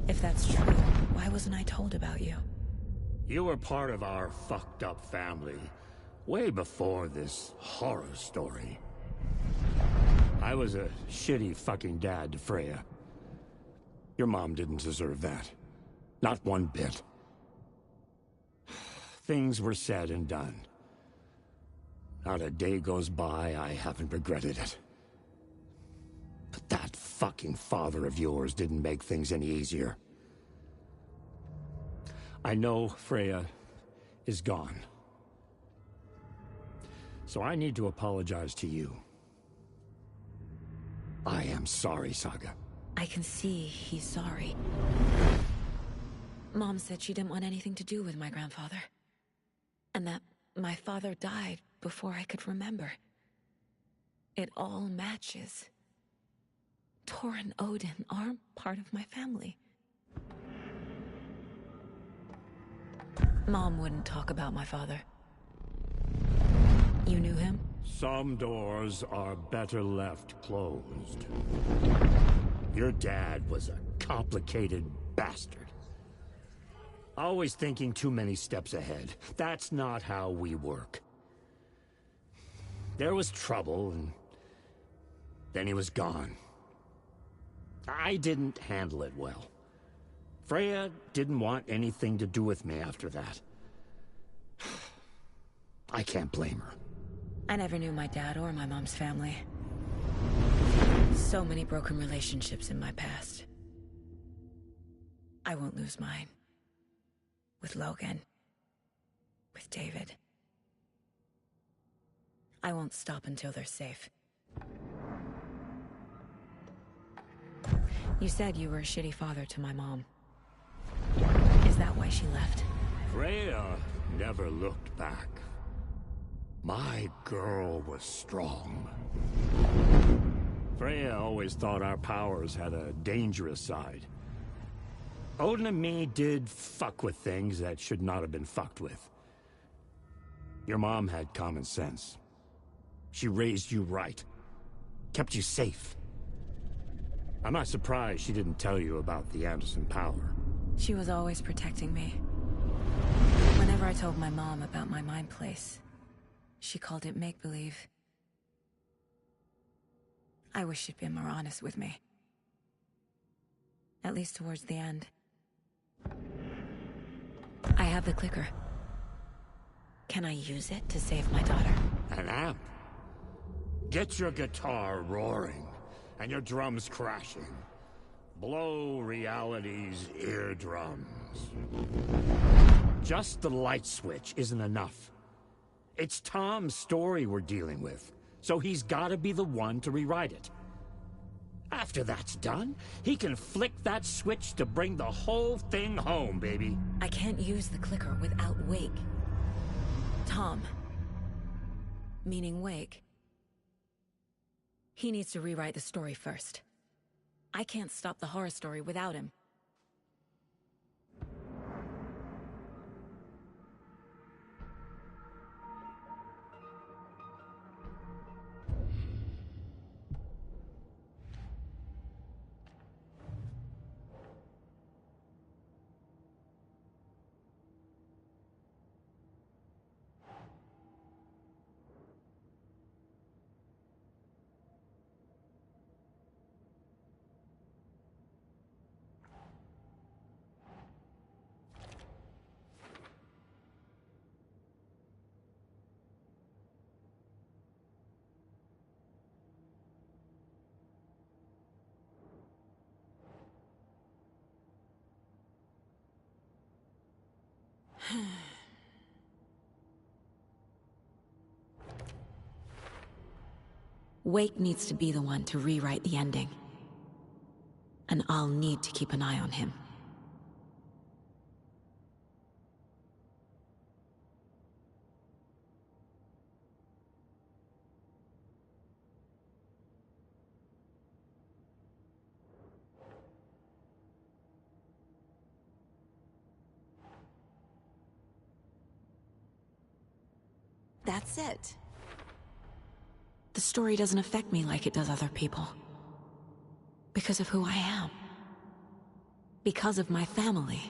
If that's true, why wasn't I told about you?
You were part of our fucked up family, way before this horror story. I was a shitty fucking dad to Freya. Your mom didn't deserve that. Not one bit. Things were said and done. Not a day goes by I haven't regretted it. But that fucking father of yours didn't make things any easier. I know Freya is gone. So I need to apologize to you. I am sorry, Saga.
I can see he's sorry. Mom said she didn't want anything to do with my grandfather. And that my father died before I could remember. It all matches. Tor and Odin are part of my family. Mom wouldn't talk about my father. You knew him?
Some doors are better left closed. Your dad was a complicated bastard. Always thinking too many steps ahead. That's not how we work. There was trouble, and then he was gone. I didn't handle it well. Freya didn't want anything to do with me after that. I can't blame her.
I never knew my dad or my mom's family. So many broken relationships in my past. I won't lose mine. With Logan. With David. I won't stop until they're safe. You said you were a shitty father to my mom. Is that why she left?
Freya never looked back. My girl was strong. Freya always thought our powers had a dangerous side. Odin and me did fuck with things that should not have been fucked with. Your mom had common sense. She raised you right. Kept you safe. I'm not surprised she didn't tell you about the Anderson power.
She was always protecting me. Whenever I told my mom about my mind place, she called it make-believe. I wish she'd been more honest with me. At least towards the end. I have the clicker. Can I use it to save my daughter?
An amp? Get your guitar roaring, and your drums crashing. Blow reality's eardrums. Just the light switch isn't enough. It's Tom's story we're dealing with, so he's gotta be the one to rewrite it. After that's done, he can flick that switch to bring the whole thing home, baby.
I can't use the clicker without Wake. Tom. Meaning Wake. He needs to rewrite the story first. I can't stop the horror story without him. Wake needs to be the one to rewrite the ending. And I'll need to keep an eye on him.
That's it. The story doesn't affect me like it does other people. Because of who I am. Because of my family.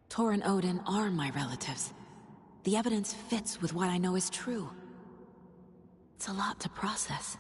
Tor and Odin are my relatives. The evidence fits with what I know is true. It's a lot to process.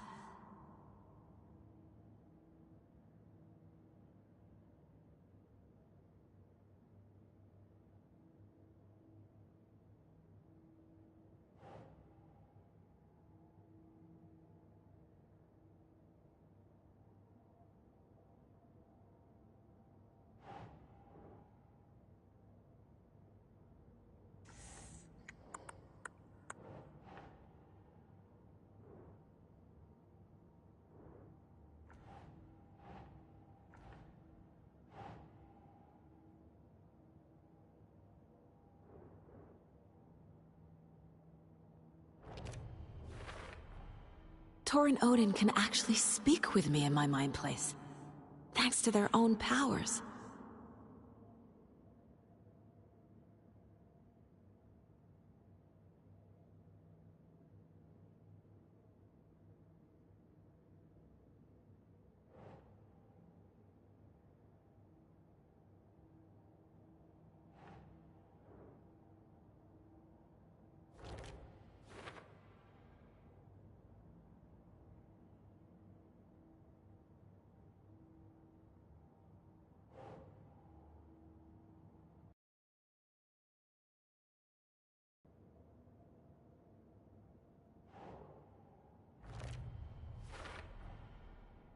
Tor and Odin can actually speak with me in my mind place, thanks to their own powers.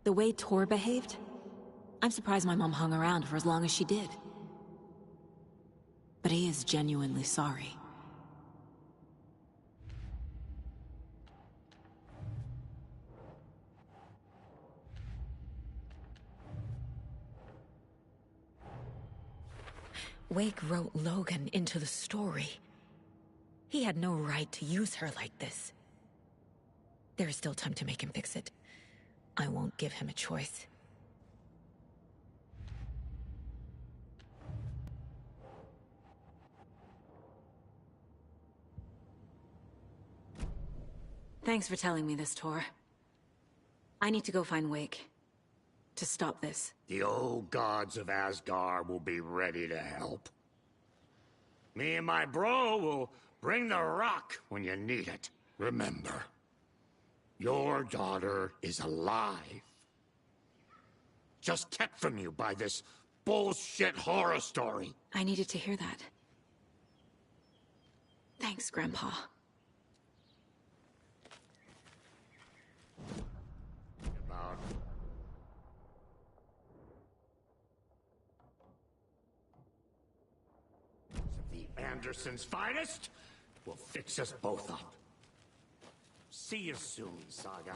The way Tor behaved, I'm surprised my mom hung around for as long as she did. But he is genuinely sorry. Wake wrote Logan into the story. He had no right to use her like this. There is still time to make him fix it. I won't give him a choice. Thanks for telling me this, Tor. I need to go find Wake. To stop this.
The old gods of Asgard will be ready to help. Me and my bro will bring the rock when you need it. Remember, your daughter is alive. Just kept from you by this bullshit horror story.
I needed to hear that. Thanks, Grandpa.
About the Andersons' finest will fix us both up. See you soon, Saga.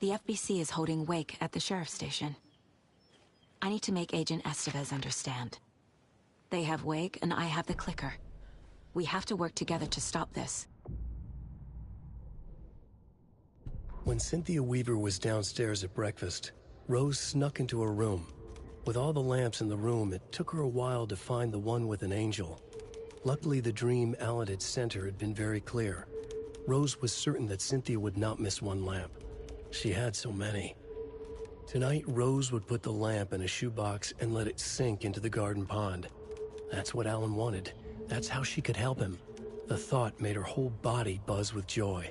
The FBC is holding Wake at the sheriff's station. I need to make Agent Estevez understand. They have Wake and I have the clicker. We have to work together to stop this.
When Cynthia Weaver was downstairs at breakfast, Rose snuck into her room. With all the lamps in the room, it took her a while to find the one with an angel. Luckily, the dream Alan had sent her had been very clear. Rose was certain that Cynthia would not miss one lamp. She had so many. Tonight, Rose would put the lamp in a shoebox and let it sink into the garden pond. That's what Alan wanted. That's how she could help him. The thought made her whole body buzz with joy.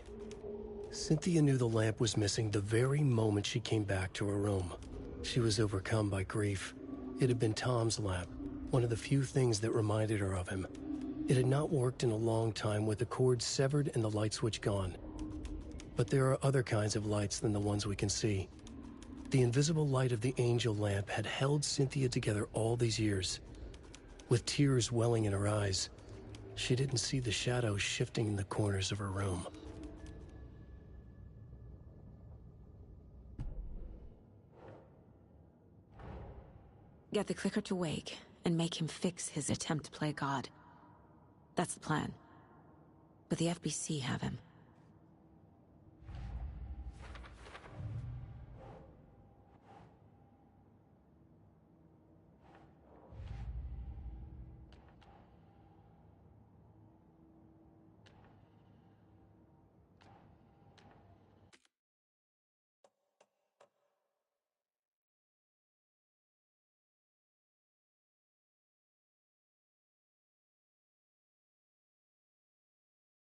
Cynthia knew the lamp was missing the very moment she came back to her room. She was overcome by grief. It had been Tom's lamp, one of the few things that reminded her of him. It had not worked in a long time with the cord severed and the light switch gone. But there are other kinds of lights than the ones we can see. The invisible light of the angel lamp had held Cynthia together all these years. With tears welling in her eyes, she didn't see the shadows shifting in the corners of her room.
Get the clicker to Wake and make him fix his attempt to play God. That's the plan. But the FBC have him.